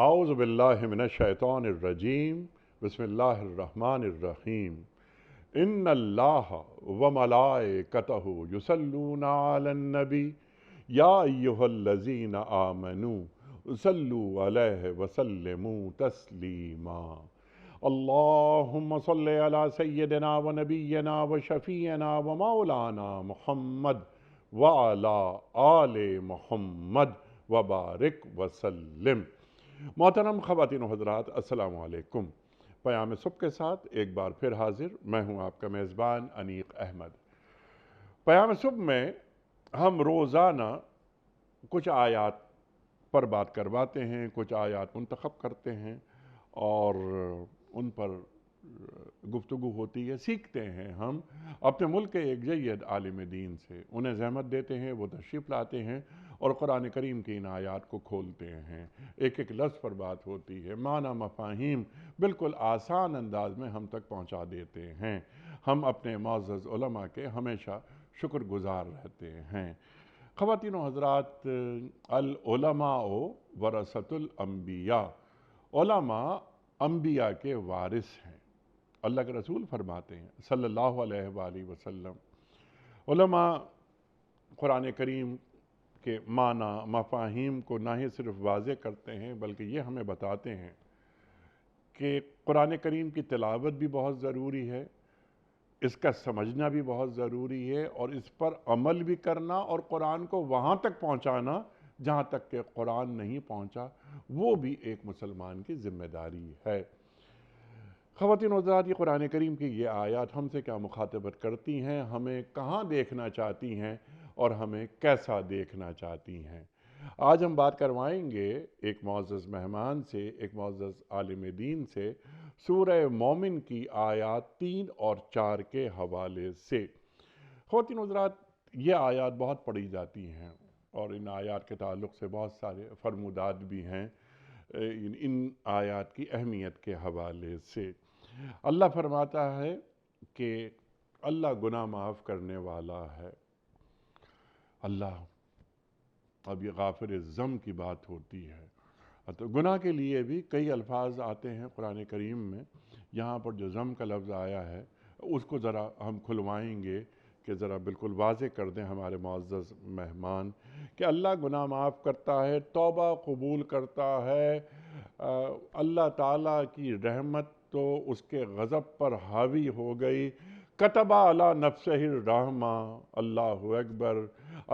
اعوذ باللہ من الشیطان الرجیم بسم اللہ الرحمن الرحیم ان اللہ وملائکتہ یصلون علی النبی یا ایہا الذین آمنوا صلوا علیہ وسلموا تسلیما اللہم صلی علی سیدنا و نبینا و شفیعنا و مولانا محمد وعلی آل محمد وبارک وسلم۔ محترم خواتین و حضرات، السلام علیکم۔ پیام صبح کے ساتھ ایک بار پھر حاضر میں ہوں آپ کا میزبان انیق احمد۔ پیام صبح میں ہم روزانہ کچھ آیات پر بات کرواتے ہیں، کچھ آیات منتخب کرتے ہیں اور ان پر گفتگو ہوتی ہے، سیکھتے ہیں ہم اپنے ملک کے ایک جید عالم دین سے، انہیں زحمت دیتے ہیں، وہ تشریف لاتے ہیں اور قرآن کریم کی ان آیات کو کھولتے ہیں، ایک ایک لفظ پر بات ہوتی ہے، معنی مفاہیم بالکل آسان انداز میں ہم تک پہنچا دیتے ہیں۔ ہم اپنے معزز علماء کے ہمیشہ شکر گزار رہتے ہیں۔ خواتین و حضرات، العلماء ورثۃ الانبیاء، علماء انبیاء کے وارث ہیں۔ اللہ کے رسول فرماتے ہیں صلی اللہ علیہ وآلہ وسلم، علماء قرآن کریم کے معنی مفاہیم کو نہ ہی صرف واضح کرتے ہیں بلکہ یہ ہمیں بتاتے ہیں کہ قرآن کریم کی تلاوت بھی بہت ضروری ہے، اس کا سمجھنا بھی بہت ضروری ہے اور اس پر عمل بھی کرنا اور قرآن کو وہاں تک پہنچانا جہاں تک کہ قرآن نہیں پہنچا، وہ بھی ایک مسلمان کی ذمہ داری ہے۔ خواتین و حضرات، یہ قرآن کریم کی یہ آیات ہم سے کیا مخاطبت کرتی ہیں، ہمیں کہاں دیکھنا چاہتی ہیں اور ہمیں کیسا دیکھنا چاہتی ہیں۔ آج ہم بات کروائیں گے ایک معزز مہمان سے، ایک معزز عالم دین سے، سورہ مومن کی آیات 3 اور 4 کے حوالے سے۔ خواتین و حضرات، یہ آیات بہت پڑھی جاتی ہیں اور ان آیات کے تعلق سے بہت سارے فرمودات بھی ہیں ان آیات کی اہمیت کے حوالے سے۔ اللہ فرماتا ہے کہ اللہ گناہ معاف کرنے والا ہے۔ اللہ، اب یہ غافر ذنب کی بات ہوتی ہے، تو گناہ کے لیے بھی کئی الفاظ آتے ہیں قرآن کریم میں۔ یہاں پر جو ذنب کا لفظ آیا ہے اس کو ذرا ہم کھلوائیں گے کہ ذرا بالکل واضح کر دیں ہمارے معزز مہمان کہ اللہ گناہ معاف کرتا ہے، توبہ قبول کرتا ہے۔ اللہ تعالیٰ کی رحمت تو اس کے غضب پر حاوی ہو گئی۔ کتب علی نفسہ الرحمہ، اللہ اکبر،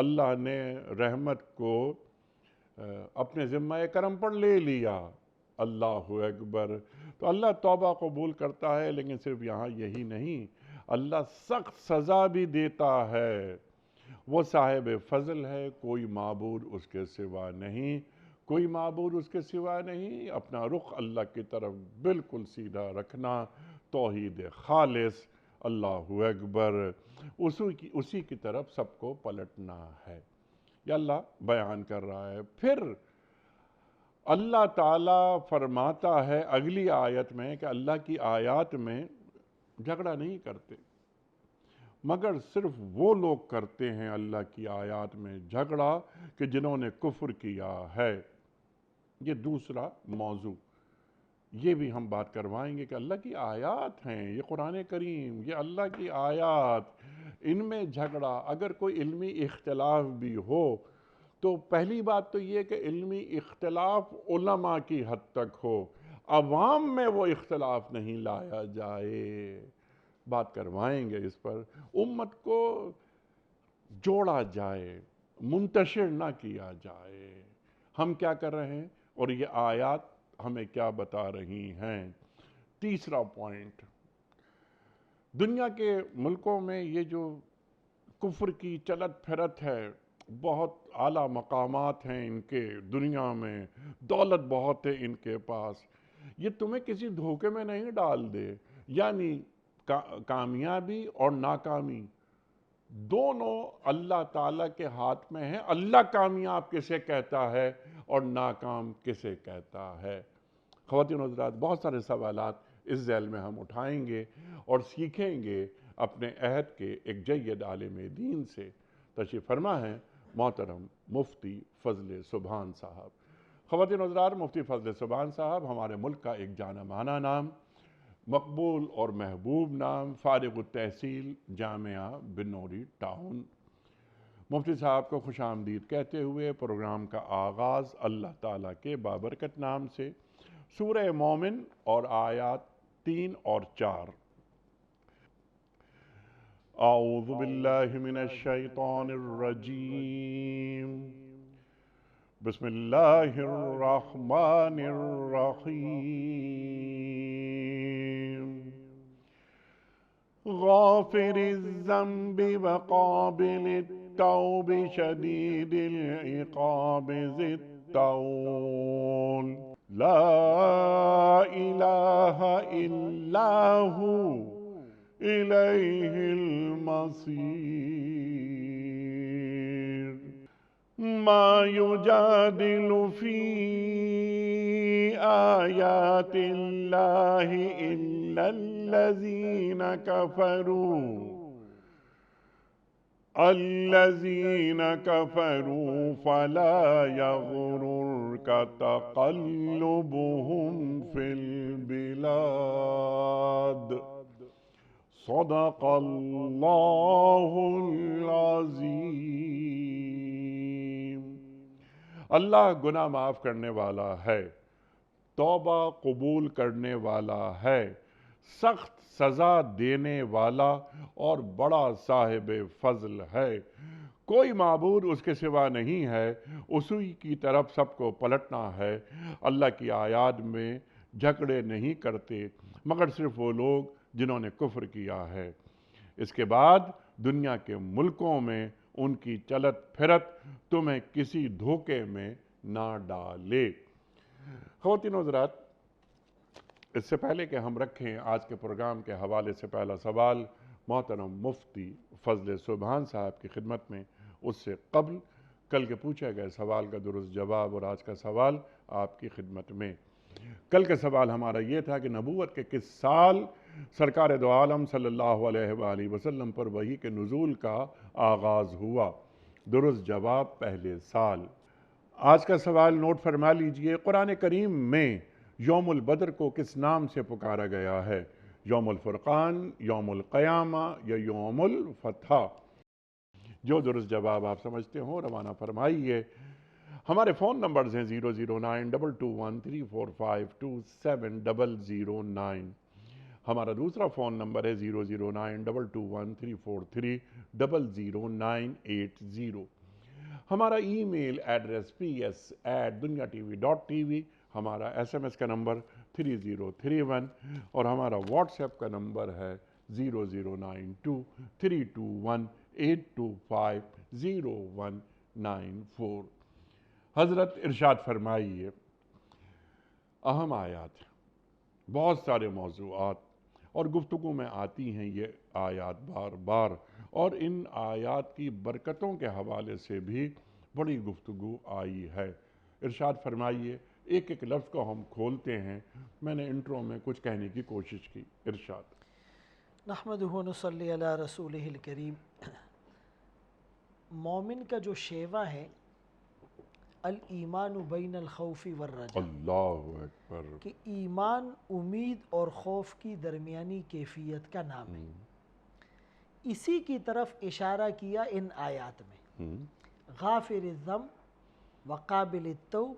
اللہ نے رحمت کو اپنے ذمہ کرم پر لے لیا، اللہ اکبر۔ تو اللہ توبہ قبول کرتا ہے، لیکن صرف یہاں یہی نہیں، اللہ سخت سزا بھی دیتا ہے۔ وہ صاحب فضل ہے، کوئی معبود اس کے سوا نہیں، کوئی معبود اس کے سوا نہیں۔ اپنا رخ اللہ کی طرف بالکل سیدھا رکھنا، توحید خالص، اللہ اکبر، اسی کی طرف سب کو پلٹنا ہے۔ یہ اللہ بیان کر رہا ہے۔ پھر اللہ تعالیٰ فرماتا ہے اگلی آیت میں کہ اللہ کی آیات میں جھگڑا نہیں کرتے، مگر صرف وہ لوگ کرتے ہیں اللہ کی آیات میں جھگڑا کہ جنہوں نے کفر کیا ہے۔ یہ دوسرا موضوع، یہ بھی ہم بات کروائیں گے کہ اللہ کی آیات ہیں، یہ قرآن کریم، یہ اللہ کی آیات، ان میں جھگڑا، اگر کوئی علمی اختلاف بھی ہو تو پہلی بات تو یہ کہ علمی اختلاف علماء کی حد تک ہو، عوام میں وہ اختلاف نہیں لایا جائے۔ بات کروائیں گے اس پر، امت کو جوڑا جائے، منتشر نہ کیا جائے۔ ہم کیا کر رہے ہیں اور یہ آیات ہمیں کیا بتا رہی ہیں۔ تیسرا پوائنٹ، دنیا کے ملکوں میں یہ جو کفر کی چلت پھرت ہے، بہت اعلیٰ مقامات ہیں ان کے دنیا میں، دولت بہت ہے ان کے پاس، یہ تمہیں کسی دھوکے میں نہیں ڈال دے، یعنی کامیابی اور ناکامی دونوں اللہ تعالیٰ کے ہاتھ میں ہیں۔ اللہ کامیاب کسے کہتا ہے اور ناکام کسے کہتا ہے۔ خواتین و حضرات، بہت سارے سوالات اس ذیل میں ہم اٹھائیں گے اور سیکھیں گے اپنے عہد کے ایک جید عالم دین سے۔ تشریف فرما ہے محترم مفتی فضل سبحان صاحب۔ خواتین و حضرات، مفتی فضل سبحان صاحب ہمارے ملک کا ایک جانا مانا نام، مقبول اور محبوب نام، فارغ التحصیل جامعہ بنوری ٹاؤن۔ مفتی صاحب کو خوش آمدید کہتے ہوئے پروگرام کا آغاز اللہ تعالیٰ کے بابرکت نام سے، سورہ مومن اور آیات 3 اور 4۔ اعوذ باللہ من الشیطان الرجیم، بسم اللہ الرحمن الرحیم۔ غافر الذنب وقابل التوب شدید العقاب ذی الطول، لا الہ الا ہو الیہ المصیر۔ ما یجادل فی آیات اللہ الا الذین کفروا فلا یغررک تقلبهم فی البلاد۔ صدق اللہ العظیم۔ اللہ گناہ معاف کرنے والا ہے، توبہ قبول کرنے والا ہے، سخت سزا دینے والا اور بڑا صاحب فضل ہے۔ کوئی معبود اس کے سوا نہیں ہے، اسی کی طرف سب کو پلٹنا ہے۔ اللہ کی آیات میں جھگڑے نہیں کرتے مگر صرف وہ لوگ جنہوں نے کفر کیا ہے۔ اس کے بعد دنیا کے ملکوں میں ان کی چلت پھرت تمہیں کسی دھوکے میں نہ ڈالے۔ خواتین و حضرات، اس سے پہلے کہ ہم رکھیں آج کے پروگرام کے حوالے سے پہلا سوال محترم مفتی فضل سبحان صاحب کی خدمت میں، اس سے قبل کل کے پوچھے گئے سوال کا درست جواب اور آج کا سوال آپ کی خدمت میں۔ کل کا سوال ہمارا یہ تھا کہ نبوت کے کس سال سرکار دو عالم صلی اللہ علیہ وآلہ وسلم پر وحی کے نزول کا آغاز ہوا؟ درست جواب پہلے سال۔ آج کا سوال نوٹ فرما لیجئے، قرآن کریم میں یوم البدر کو کس نام سے پکارا گیا ہے؟ یوم الفرقان، یوم القیامہ یا یوم الفتح؟ جو درست جواب آپ سمجھتے ہوں روانہ فرمائیے۔ ہمارے فون نمبرز ہیں 009221345270009۔ ہمارا دوسرا فون نمبر ہے 009221343000980۔ ہمارا ای میل ایڈریس ps@duniatv.tv، ہمارا SMS کا نمبر 3031 اور ہمارا واٹس ایپ کا نمبر ہے 009232182500194۔ حضرت ارشاد فرمائیے، اہم آیات، بہت سارے موضوعات اور گفتگو میں آتی ہیں یہ آیات بار بار، اور ان آیات کی برکتوں کے حوالے سے بھی بڑی گفتگو آئی ہے۔ ارشاد فرمائیے، ایک ایک لفظ کو ہم کھولتے ہیں۔ میں نے انٹرو میں کچھ کہنے کی کوشش کی۔ ارشاد۔ نحمدہ و نصلی علی رسولہ الکریم۔ مومن کا جو شیوہ ہے، الایمان بین الخوف والرجاء، اللہ اکبر، کہ ایمان امید اور خوف کی درمیانی کیفیت کا نام ہے۔ اسی کی طرف اشارہ کیا ان آیات میں، غافر الذنب وقابل التوب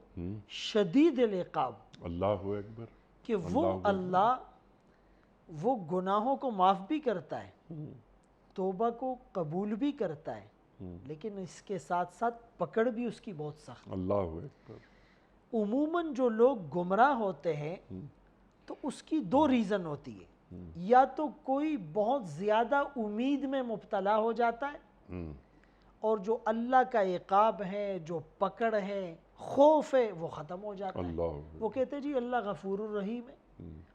شدید العقاب، اللہ اکبر، کہ وہ اللہ وہ گناہوں کو معاف بھی کرتا ہے، توبہ کو قبول بھی کرتا ہے، لیکن اس کے ساتھ ساتھ پکڑ بھی اس کی بہت سخت۔ اللہ اکبر۔ عموماً جو لوگ گمراہ ہوتے ہیں تو اس کی دو ریزن ہوتی ہے، یا تو کوئی بہت زیادہ امید میں مبتلا ہو جاتا ہے، اور جو اللہ کا عقاب ہے، جو پکڑ ہے، خوف ہے، وہ ختم ہو جاتا ہے۔ وہ کہتے ہیں جی اللہ غفور الرحیم ہے،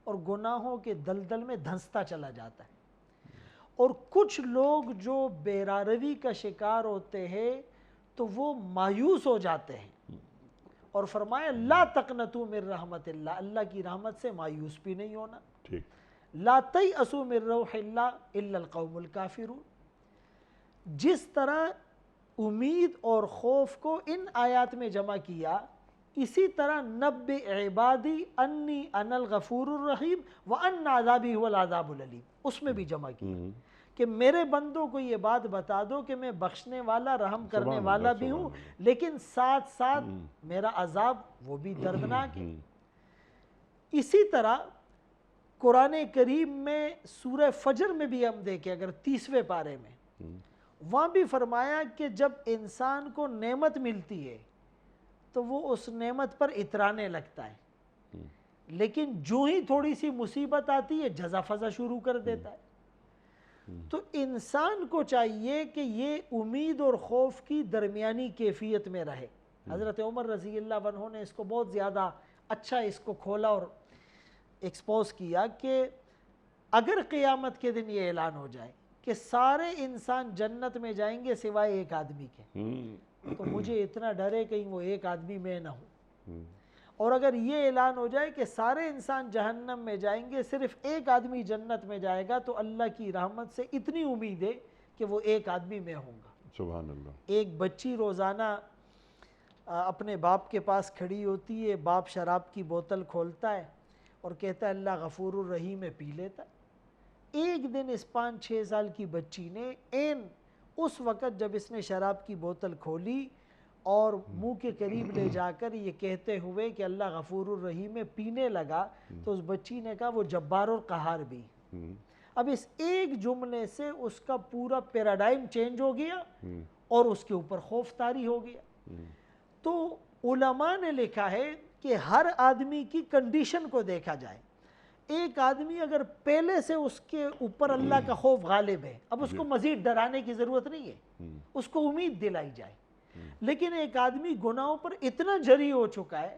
اور گناہوں کے دلدل میں دھنستا چلا جاتا ہے۔ اور کچھ لوگ جو بیراروی کا شکار ہوتے ہیں تو وہ مایوس ہو جاتے ہیں، اور فرمایا لا تقنطوا من رحمت اللہ، اللہ کی رحمت سے مایوس بھی نہیں ہونا۔ لا تیأسوا من روح اللہ الا القوم الکافرون۔ جس طرح امید اور خوف کو ان آیات میں جمع کیا اسی طرح نبئ عبادی انی انا الغفور الرحیم وان عذابی هو العذاب العلیم، اس میں بھی جمع کیا کہ میرے بندوں کو یہ بات بتا دو کہ میں بخشنے والا رحم کرنے والا بھی ہوں، لیکن ساتھ ساتھ میرا عذاب وہ بھی دردناک ہے۔ اسی طرح قرآن کریم میں سورہ فجر میں بھی ہم دیکھیں، اگر 30ویں پارے میں، وہاں بھی فرمایا کہ جب انسان کو نعمت ملتی ہے تو وہ اس نعمت پر اترانے لگتا ہے، لیکن جو ہی تھوڑی سی مصیبت آتی ہے جزا فضا شروع کر دیتا ہے۔ تو انسان کو چاہیے کہ یہ امید اور خوف کی درمیانی کیفیت میں رہے۔ حضرت عمر رضی اللہ عنہ نے اس کو بہت زیادہ اچھا اس کو کھولا اور ایکسپوز کیا کہ اگر قیامت کے دن یہ اعلان ہو جائے کہ سارے انسان جنت میں جائیں گے سوائے ایک آدمی کے، تو مجھے اتنا ڈر ہے کہیں وہ ایک آدمی میں نہ ہوں، اور اگر یہ اعلان ہو جائے کہ سارے انسان جہنم میں جائیں گے صرف ایک آدمی جنت میں جائے گا، تو اللہ کی رحمت سے اتنی امید ہے کہ وہ ایک آدمی میں ہوں گا۔ سبحان اللہ۔ ایک بچی روزانہ اپنے باپ کے پاس کھڑی ہوتی ہے، باپ شراب کی بوتل کھولتا ہے اور کہتا ہے اللہ غفور الرحیم ہے، پی لیتا ہے۔ ایک دن اس 5-6 سال کی بچی نے اس وقت جب اس نے شراب کی بوتل کھولی اور منہ کے قریب لے جا کر یہ کہتے ہوئے کہ اللہ غفور الرحیم ہے پینے لگا، تو اس بچی نے کہا وہ جبار اور قہار بھی۔ اب اس ایک جملے سے اس کا پورا پیراڈائم چینج ہو گیا اور اس کے اوپر خوف طاری ہو گیا۔ تو علماء نے لکھا ہے کہ ہر آدمی کی کنڈیشن کو دیکھا جائے۔ ایک آدمی اگر پہلے سے اس کے اوپر اللہ کا خوف غالب ہے، اب اس کو مزید ڈرانے کی ضرورت نہیں ہے، اس کو امید دلائی جائے۔ لیکن ایک آدمی گناہوں پر اتنا جری ہو چکا ہے،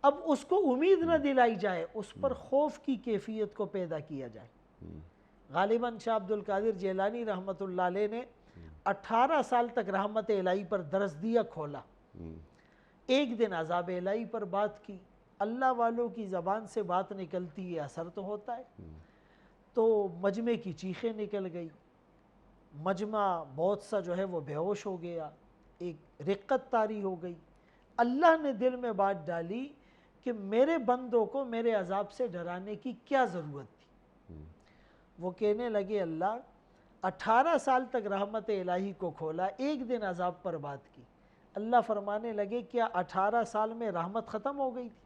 اب اس کو امید نہ دلائی جائے، اس پر خوف کی کیفیت کو پیدا کیا جائے۔ غالباً شاہ عبد القادر جیلانی رحمۃ اللہ علیہ نے 18 سال تک رحمت الہی پر درس دیا کھولا۔ ایک دن عذاب الہی پر بات کی، اللہ والوں کی زبان سے بات نکلتی ہے، اثر تو ہوتا ہے۔ تو مجمع کی چیخیں نکل گئی، مجمع بہت سا جو ہے وہ بے ہوش ہو گیا، ایک رقت طاری ہو گئی۔ اللہ نے دل میں بات ڈالی کہ میرے بندوں کو میرے عذاب سے ڈرانے کی کیا ضرورت تھی۔ وہ کہنے لگے اللہ 18 سال تک رحمت الہی کو کھولا، ایک دن عذاب پر بات کی۔ اللہ فرمانے لگے کیا 18 سال میں رحمت ختم ہو گئی تھی؟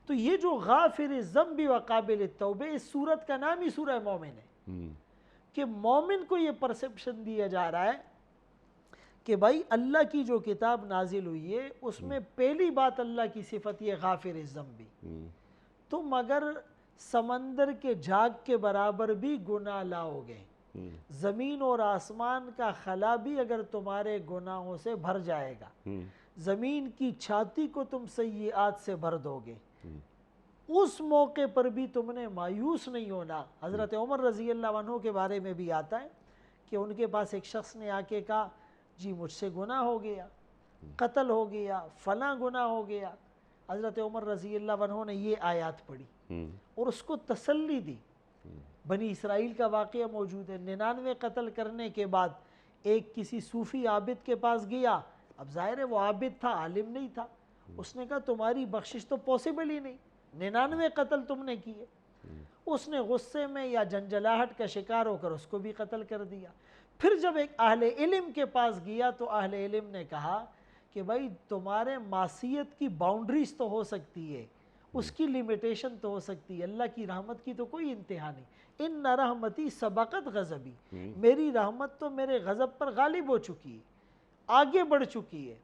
تو یہ جو غافر الذنب وقابل التوب، اس سورت کا نام ہی سورہ مومن ہے، کہ مومن کو یہ پرسپشن دیا جا رہا ہے کہ بھائی اللہ کی جو کتاب نازل ہوئی ہے اس میں پہلی بات اللہ کی صفت یہ غافر الذنب، تم اگر سمندر کے جھاگ کے برابر بھی گناہ لاؤ گے، زمین اور آسمان کا خلا بھی اگر تمہارے گناہوں سے بھر جائے گا، زمین کی چھاتی کو تم سیئات سے بھر دو گے، اس موقع پر بھی تم نے مایوس نہیں ہونا۔ حضرت عمر رضی اللہ عنہ کے بارے میں بھی آتا ہے کہ ان کے پاس ایک شخص نے آ کے کہا جی مجھ سے گناہ ہو گیا، قتل ہو گیا، فلاں گناہ ہو گیا۔ حضرت عمر رضی اللہ عنہ نے یہ آیات پڑھی اور اس کو تسلی دی۔ بنی اسرائیل کا واقعہ موجود ہے، 99 قتل کرنے کے بعد ایک کسی صوفی عابد کے پاس گیا، اب ظاہر ہے وہ عابد تھا، عالم نہیں تھا، اس نے کہا تمہاری بخشش تو پاسبل ہی نہیں، 99 قتل تم نے کیے۔ اس نے غصے میں یا جنجلاہٹ کا شکار ہو کر اس کو بھی قتل کر دیا۔ پھر جب ایک اہل علم کے پاس گیا تو اہل علم نے کہا کہ بھائی تمہارے معصیت کی باؤنڈریز تو ہو سکتی ہے، اس کی لیمیٹیشن تو ہو سکتی ہے، اللہ کی رحمت کی تو کوئی انتہا نہیں۔ ان رحمتی سبقت غضبی، میری رحمت تو میرے غضب پر غالب ہو چکی ہے، آگے بڑھ چکی ہے،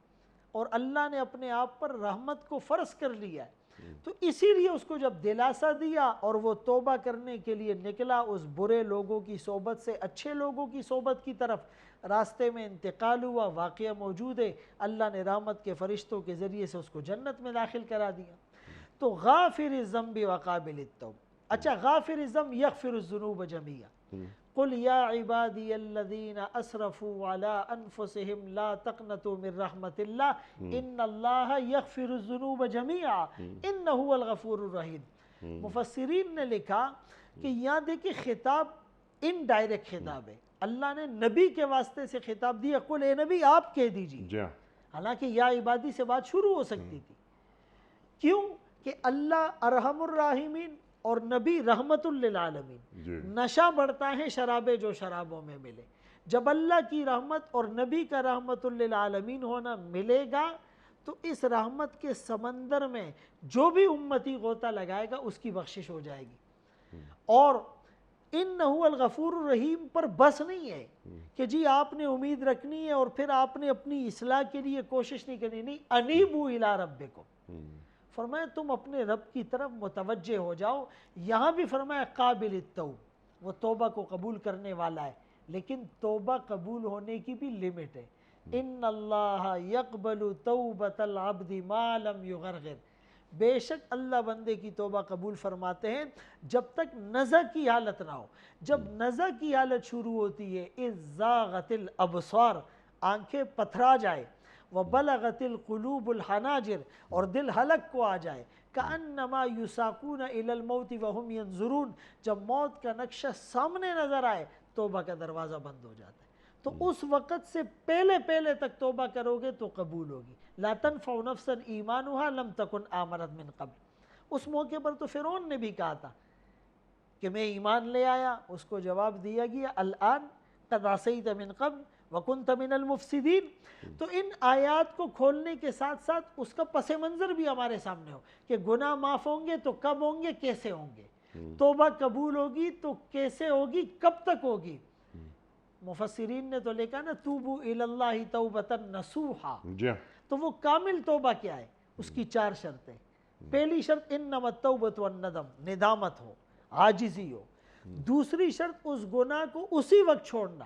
اور اللہ نے اپنے آپ پر رحمت کو فرض کر لیا ہے۔ تو اسی لیے اس کو جب دلاسا دیا اور وہ توبہ کرنے کے لیے نکلا، اس برے لوگوں کی صحبت سے اچھے لوگوں کی صحبت کی طرف راستے میں انتقال ہوا، واقعہ موجود ہے، اللہ نے رحمت کے فرشتوں کے ذریعے سے اس کو جنت میں داخل کرا دیا۔ تو غافر الذنب وقابل التوب۔ اچھا، غافر الذنب یغفر الذنوب جميعا، قل یا عبادی الذین اسرفوا علی انفسهم لا تقنطوا من رحمت اللہ ان اللہ یغفر الذنوب جميعا انہ هو الغفور الرحیم۔ مفسرین نے لکھا کہ یہاں دیکھیں خطاب انڈائریکٹ خطاب ہے، اللہ نے نبی کے واسطے سے خطاب دیا، قل اے نبی آپ کہہ دیجیے، حالانکہ یا عبادی سے بات شروع ہو سکتی تھی. کیوں کہ اللہ ارحم الراحمین اور نبی رحمت للعالمین. نشہ بڑھتا ہے شراب جو شرابوں میں ملے. جب اللہ کی رحمت اور نبی کا رحمت للعالمین ہونا ملے گا تو اس رحمت کے سمندر میں جو بھی امتی غوطہ لگائے گا اس کی بخشش ہو جائے گی. اور انہو الغفور الرحیم پر بس نہیں ہے کہ جی آپ نے امید رکھنی ہے اور پھر آپ نے اپنی اصلاح کے لیے کوشش نہیں کرنی. نہیں، انیبوا الی ربکم، فرمایا تم اپنے رب کی طرف متوجہ ہو جاؤ. یہاں بھی فرمایا قابل التوب، وہ توبہ کو قبول کرنے والا ہے، لیکن توبہ قبول ہونے کی بھی لمٹ ہے. ان اللہ یقبل توبۃ العبد ما لم یغرغر، بے شک اللہ بندے کی توبہ قبول فرماتے ہیں جب تک نزع کی حالت نہ ہو. جب نزع کی حالت شروع ہوتی ہے، اذ زاغت الابصار، آنکھیں پتھرا جائے، وبلغت القلوب الحناجر، اور دل حلق کو آ جائے، کأنما یساقون الی الموت وهم ینظرون، جب موت کا نقشہ سامنے نظر آئے توبہ کا دروازہ بند ہو جاتا ہے. تو اس وقت سے پہلے تک توبہ کرو گے تو قبول ہوگی. لا تنفع نفسا ایمانها لم تکن آمنت من قبل. اس موقع پر تو فرعون نے بھی کہا تھا کہ میں ایمان لے آیا، اس کو جواب دیا گیا الآن قد عصیت من قبل وکنت من المفسدین. تو ان آیات کو کھولنے کے ساتھ ساتھ اس کا پس منظر بھی ہمارے سامنے ہو کہ گناہ معاف ہوں گے تو کب ہوں گے، کیسے ہوں گے. توبہ قبول ہوگی تو کیسے ہوگی، کب تک ہوگی. مفسرین نے تو لکھا نا توبوا الی اللہ توبۃ نصوحا. تو وہ کامل توبہ کیا ہے، اس کی 4 شرطیں. پہلی شرط انما التوبۃ والندم، ندامت ہو، عاجزی ہو. دوسری شرط اس گناہ کو اسی وقت چھوڑنا.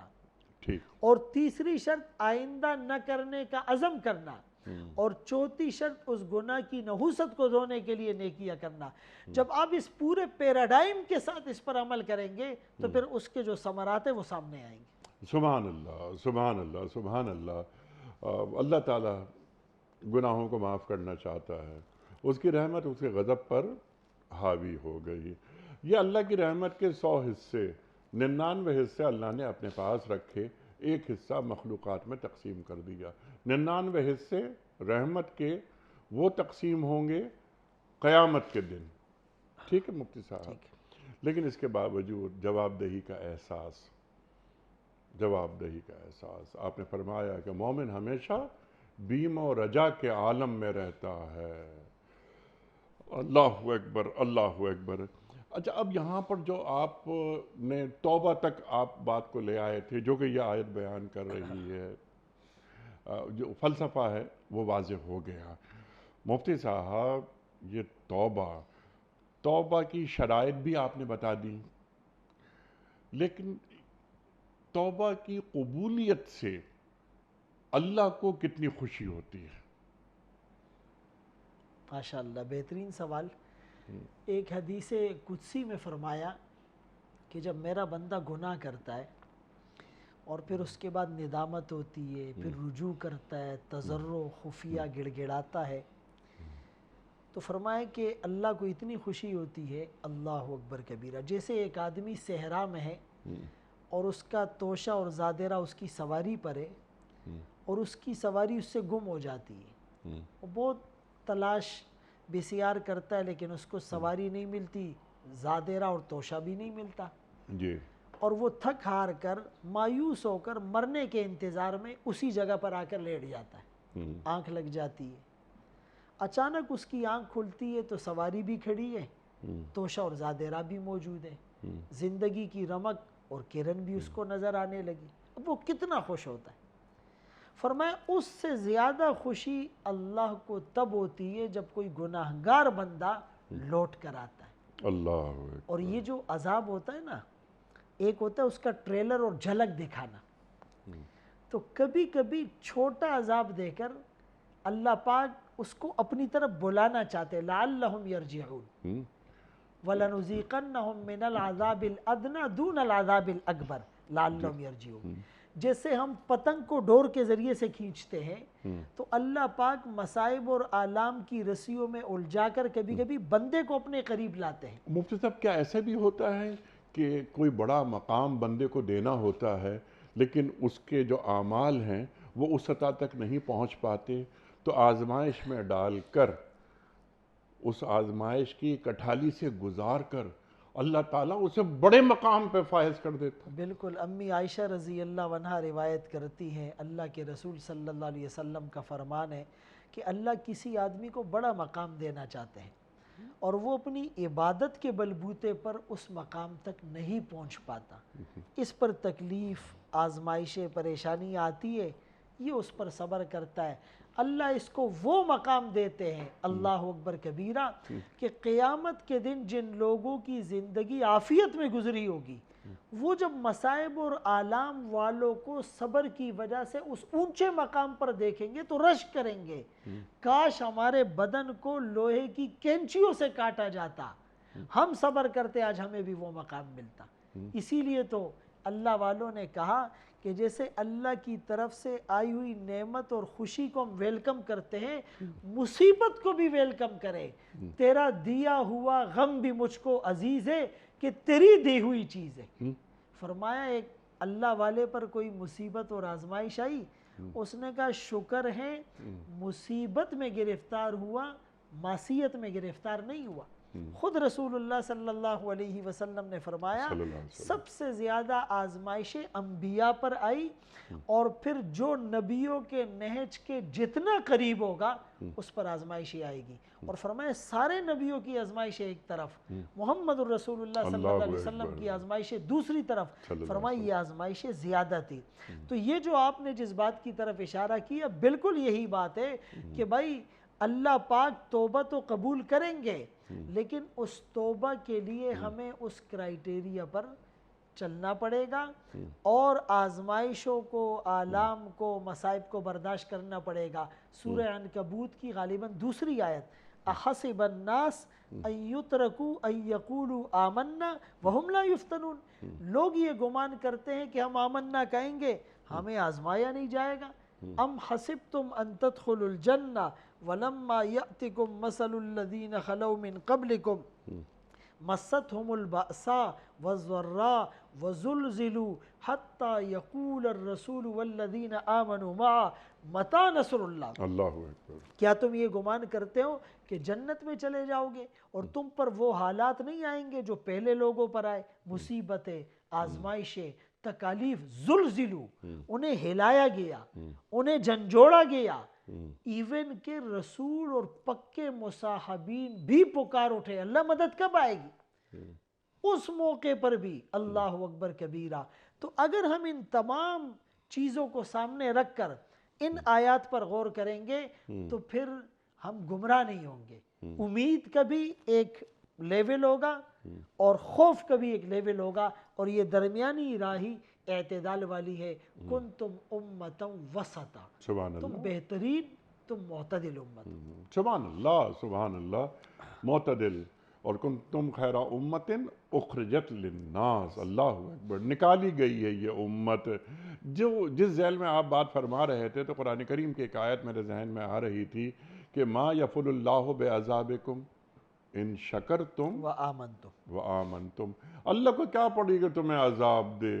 اور تیسری شرط آئندہ نہ کرنے کا عزم کرنا. اور چوتھی شرط اس گناہ کی نحوست کو دھونے کے لیے نیکیاں کرنا. جب آپ اس پورے پیراڈائم کے ساتھ اس پر عمل کریں گے تو پھر اس کے جو ثمرات ہیں وہ سامنے آئیں گے. سبحان اللہ، سبحان اللہ، سبحان اللہ. اللہ تعالیٰ گناہوں کو معاف کرنا چاہتا ہے، اس کی رحمت اس کے غضب پر حاوی ہو گئی. یہ اللہ کی رحمت کے 100 حصے، 99 حصے اللہ نے اپنے پاس رکھے، ایک حصہ مخلوقات میں تقسیم کر دیا. 99 حصے رحمت کے وہ تقسیم ہوں گے قیامت کے دن. ٹھیک ہے مفتی صاحب؟ لیکن اس کے باوجود جواب دہی کا احساس، آپ نے فرمایا کہ مومن ہمیشہ بیم و رجا کے عالم میں رہتا ہے. اللہ اکبر، اللہ اکبر. اچھا، اب یہاں پر جو آپ نے توبہ تک آپ بات کو لے آئے تھے، جو کہ یہ آیت بیان کر رہی ہے، جو فلسفہ ہے وہ واضح ہو گیا. مفتی صاحب، یہ توبہ کی شرائط بھی آپ نے بتا دی، لیکن توبہ کی قبولیت سے اللہ کو کتنی خوشی ہوتی ہے؟ ماشاءاللہ، بہترین سوال. ایک حدیث قدسی میں فرمایا کہ جب میرا بندہ گناہ کرتا ہے اور پھر اس کے بعد ندامت ہوتی ہے، پھر رجوع کرتا ہے، تضرع خفیہ گڑ گڑاتا ہے، تو فرمایا کہ اللہ کو اتنی خوشی ہوتی ہے، اللہ اکبر کبیرہ. جیسے ایک آدمی صحرا میں ہے اور اس کا توشہ اور زادرہ اس کی سواری پر ہے اور اس کی سواری اس سے گم ہو جاتی ہے. وہ بہت تلاش بسیار کرتا ہے لیکن اس کو سواری نہیں ملتی، زادرہ اور توشہ بھی نہیں ملتا. اور وہ تھک ہار کر، مایوس ہو کر، مرنے کے انتظار میں اسی جگہ پر آ کر لیٹ جاتا ہے. آنکھ لگ جاتی ہے. اچانک اس کی آنکھ کھلتی ہے تو سواری بھی کھڑی ہے، توشہ اور زادرہ بھی موجود ہے، زندگی کی رمق اور کرن بھی اس کو نظر آنے لگی. اب وہ کتنا خوش ہوتا ہے. فرمایا اس سے زیادہ خوشی اللہ کو تب ہوتی ہے جب کوئی گناہگار بندہ لوٹ کر آتا ہے. اللہ. اور یہ جو عذاب ہوتا ہے نا، ایک ہوتا ہے اس کا ٹریلر اور جھلک دکھانا. تو کبھی کبھی چھوٹا عذاب دے کر اللہ پاک اس کو اپنی طرف بلانا چاہتے، لعلہم یرجعون. وَلَنُذِيقَنَّهُم مِّنَ الْعَذَابِ الْأَدْنَىٰ دُونَ الْعَذَابِ الْأَكْبَرِ لَعَلَّهُمْ يَرْجِعُونَ. جیسے ہم پتنگ کو ڈور کے ذریعے سے کھینچتے ہیں تو اللہ پاک مصائب اور آلام کی رسیوں میں الجھا کر کبھی کبھی بندے کو اپنے قریب لاتے ہیں. مفتی صاحب، کیا ایسا بھی ہوتا ہے کہ کوئی بڑا مقام بندے کو دینا ہوتا ہے لیکن اس کے جو اعمال ہیں وہ اس سطح تک نہیں پہنچ پاتے، تو آزمائش میں ڈال کر اس آزمائش کی کٹھالی سے گزار کر اللہ تعالیٰ اسے بڑے مقام پہ فائز کر دیتا ہے۔ بالکل، امی عائشہ رضی اللہ عنہا روایت کرتی ہیں، اللہ کے رسول صلی اللہ علیہ وسلم کا فرمان ہے کہ اللہ کسی آدمی کو بڑا مقام دینا چاہتے ہیں اور وہ اپنی عبادت کے بلبوتے پر اس مقام تک نہیں پہنچ پاتا، اس پر تکلیف، آزمائشیں، پریشانی آتی ہے، یہ اس پر صبر کرتا ہے، اللہ اس کو وہ مقام دیتے ہیں، اللہ اکبر کبیرہ، کہ قیامت کے دن جن لوگوں کی زندگی عافیت میں گزری ہوگی، وہ جب مصائب اور آلام والوں کو صبر کی وجہ سے اس اونچے مقام پر دیکھیں گے تو رشک کریں گے، کاش ہمارے بدن کو لوہے کی کینچیوں سے کاٹا جاتا، ہم صبر کرتے آج ہمیں بھی وہ مقام ملتا۔ اسی لیے تو اللہ والوں نے کہا کہ جیسے اللہ کی طرف سے آئی ہوئی نعمت اور خوشی کو ہم ویلکم کرتے ہیں، مصیبت کو بھی ویلکم کرے، تیرا دیا ہوا غم بھی مجھ کو عزیز ہے کہ تیری دی ہوئی چیز ہے۔ فرمایا ایک اللہ والے پر کوئی مصیبت اور آزمائش آئی، اس نے کہا شکر ہے مصیبت میں گرفتار ہوا، معصیت میں گرفتار نہیں ہوا۔ خود رسول اللہ صلی اللہ علیہ وسلم نے فرمایا سب سے زیادہ آزمائشیں انبیاء پر آئی، اور پھر جو نبیوں کے نہج کے جتنا قریب ہوگا اس پر آزمائشیں آئے گی، اور فرمایا سارے نبیوں کی آزمائشیں ایک طرف، محمد الرسول اللہ صلی اللہ علیہ وسلم کی آزمائشیں دوسری طرف، فرمایا یہ آزمائشیں زیادہ تھی۔ تو یہ جو آپ نے جس بات کی طرف اشارہ کیا بالکل یہی بات ہے کہ بھائی اللہ پاک توبہ تو قبول کریں گے، لیکن اس توبہ کے لیے ہمیں اس کرائیٹیریا پر چلنا پڑے گا، اور آزمائشوں کو، آلام کو، مصائب کو برداشت کرنا پڑے گا۔ سورہ عنکبوت کی غالباً دوسری آیت، احسب الناس ان یترکوا ان یقولوا آمنا وہم لا یفتنون، لوگ یہ گمان کرتے ہیں کہ ہم آمنا کہیں گے، ہمیں آزمایا نہیں جائے گا۔ ام حسبتم ان تدخلوا الجنہ ولما یأتکم مثل الذین خلو من قبلکم مستهم البأساء والضراء وزلزلوا حتى يقول الرسول والذین آمنوا معه متى نصر اللہ۔ اللہ اکبر۔ کیا تم یہ گمان کرتے ہو کہ جنت میں چلے جاؤ گے اور تم پر وہ حالات نہیں آئیں گے جو پہلے لوگوں پر آئے، مصیبتیں، آزمائشیں، تکالیف، زلزلو، انہیں ہلایا گیا، انہیں جھنجھوڑا گیا، ایون کہ رسول اور پکے مصاحبین بھی پکار اٹھے اللہ مدد کب آئے گی، اس موقع پر بھی اللہ اکبر کبیرہ۔ تو اگر ہم ان تمام چیزوں کو سامنے رکھ کر ان آیات پر غور کریں گے تو پھر ہم گمراہ نہیں ہوں گے۔ امید کا بھی ایک لیول ہوگا اور خوف کا بھی ایک لیول ہوگا، اور یہ درمیانی راہی اعتدال والی ہے۔ کنتم امتا وسطا، تم بہترین، تم معتدل امت۔ سبحان اللہ، سبحان اللہ، معتدل، اور تم خیر امت اخرجت للناس، اللہ اکبر، نکالی گئی ہے یہ امت۔ جس ذیل میں آپ بات فرما رہے تھے تو قرآن کریم کی ایک آیت میرے ذہن میں آ رہی تھی کہ ما یفعل اللہ بعذابکم ان شکرتم وآمنتم، اللہ کو کیا پڑے گا تمہیں عذاب دے،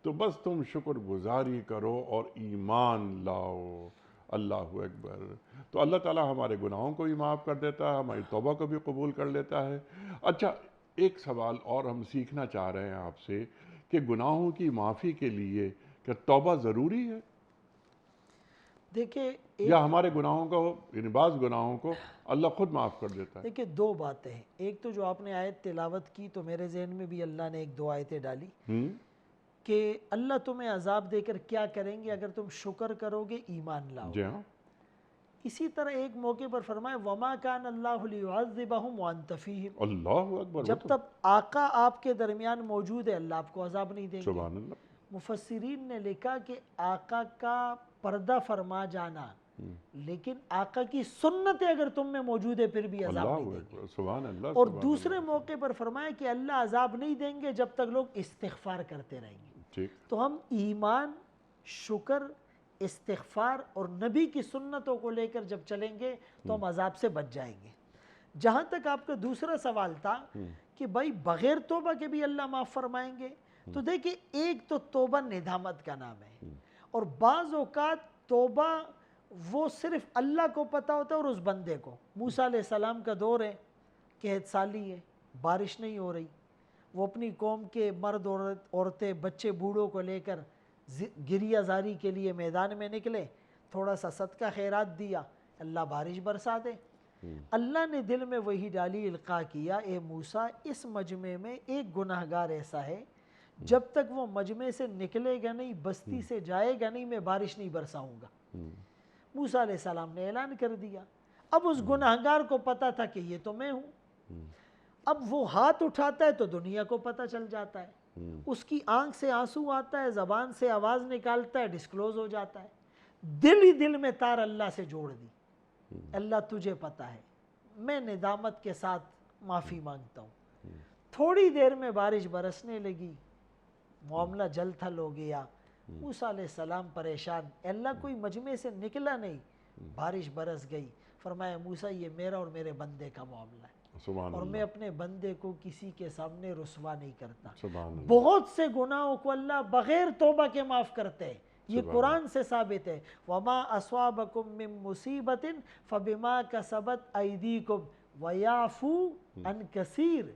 تو بس تم شکر گزاری کرو اور ایمان لاؤ۔ اللہ اکبر۔ تو اللہ تعالیٰ ہمارے گناہوں کو بھی معاف کر دیتا ہے، ہماری توبہ کو بھی قبول کر لیتا ہے۔ اچھا، ایک سوال اور ہم سیکھنا چاہ رہے ہیں آپ سے کہ گناہوں کی معافی کے لیے کیا توبہ ضروری ہے؟ دیکھیں یا ہمارے گناہوں کو، یعنی بعض گناہوں کو اللہ خود معاف کر دیتا ہے؟ دیکھیں دو باتیں ہیں، ایک تو جو آپ نے آیت تلاوت کی تو میرے ذہن میں بھی اللہ نے ایک دو آیتیں ڈالی کہ اللہ تمہیں عذاب دے کر کیا کریں گے اگر تم شکر کرو گے، ایمان لاؤ۔ جی ہاں۔ اسی طرح ایک موقع پر فرمائے وَمَا كَانَ اللَّهُ لِيُعَذِّبَهُمْ وَأَنْتَ فِيهِمْ، اللہ اکبر، جب تک آقا آپ کے درمیان موجود ہے اللہ آپ کو عذاب نہیں دیں گے۔ سبحان اللہ۔ مفسرین نے لکھا کہ آقا کا پردہ فرما جانا، لیکن آقا کی سنت اگر تم میں موجود ہے پھر بھی عذاب نہیں دیں گے۔ سبحان اللہ۔ اور دوسرے موقع پر فرمایا کہ اللہ عذاب نہیں دیں گے جب تک لوگ استغفار کرتے رہیں گے۔ تو ہم ایمان، شکر، استغفار اور نبی کی سنتوں کو لے کر جب چلیں گے تو ہم عذاب سے بچ جائیں گے۔ جہاں تک آپ کا دوسرا سوال تھا کہ بھائی بغیر توبہ کے بھی اللہ معاف فرمائیں گے، تو دیکھیں ایک تو توبہ ندامت کا نام ہے، اور بعض اوقات توبہ وہ صرف اللہ کو پتہ ہوتا ہے اور اس بندے کو. موسیٰ علیہ السلام کا دور ہے، قحط سالی ہے، بارش نہیں ہو رہی، وہ اپنی قوم کے مرد عورتیں بچے بوڑھوں کو لے کر گریہ زاری کے لیے میدان میں نکلے، تھوڑا سا صدقہ خیرات دیا، اللہ بارش برسا دے. اللہ نے دل میں وہی ڈالی، القاء کیا، اے موسیٰ اس مجمع میں ایک گناہگار ایسا ہے جب تک وہ مجمع سے نکلے گا نہیں، بستی سے جائے گا نہیں، میں بارش نہیں برساؤں گا. موسیٰ علیہ السلام نے اعلان کر دیا. اب اس گناہگار کو پتا تھا کہ یہ تو میں ہوں. اب وہ ہاتھ اٹھاتا ہے تو دنیا کو پتہ چل جاتا ہے، اس کی آنکھ سے آنسو آتا ہے، زبان سے آواز نکالتا ہے، ڈسکلوز ہو جاتا ہے. دل ہی دل میں تار اللہ سے جوڑ دی. اللہ تجھے پتہ ہے، میں ندامت کے ساتھ معافی مانگتا ہوں. تھوڑی دیر میں بارش برسنے لگی، معاملہ جل تھل ہو گیا. موسیٰ علیہ السلام پریشان، اللہ کوئی مجمع سے نکلا نہیں، بارش برس گئی. فرمایا موسیٰ یہ میرا اور میرے بندے کا معاملہ ہے، اور میں اپنے بندے کو کسی کے سامنے رسوا نہیں کرتا. بہت سے گناہوں کو اللہ بغیر توبہ کے معاف کرتے ہیں، یہ قرآن سے ثابت ہے. وَمَا أَصْوَابَكُم مِّن مُّصِيبَةٍ فَبِمَا كَسَبَتْ أَيْدِيكُمْ وَيَعْفُو عَن كَثِيرٍ.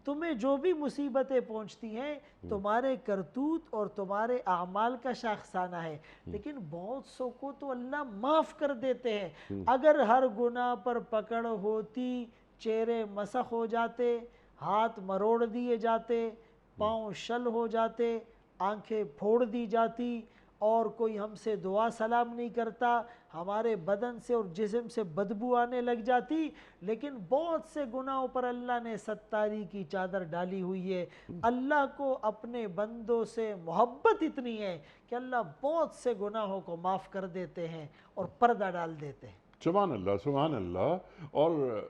تمہیں جو بھی مصیبتیں پہنچتی ہیں تمہارے کرتوت اور تمہارے اعمال کا شاخسانہ ہے، لیکن بہت سو کو تو اللہ معاف کر دیتے ہیں. اگر ہر گناہ پر پکڑ ہوتی، چہرے مسخ ہو جاتے، ہاتھ مروڑ دیے جاتے، پاؤں شل ہو جاتے، آنکھیں پھوڑ دی جاتی، اور کوئی ہم سے دعا سلام نہیں کرتا، ہمارے بدن سے اور جسم سے بدبو آنے لگ جاتی، لیکن بہت سے گناہوں پر اللہ نے ستاری کی چادر ڈالی ہوئی ہے. اللہ کو اپنے بندوں سے محبت اتنی ہے کہ اللہ بہت سے گناہوں کو معاف کر دیتے ہیں اور پردہ ڈال دیتے ہیں. سبحان اللہ، سبحان اللہ. اور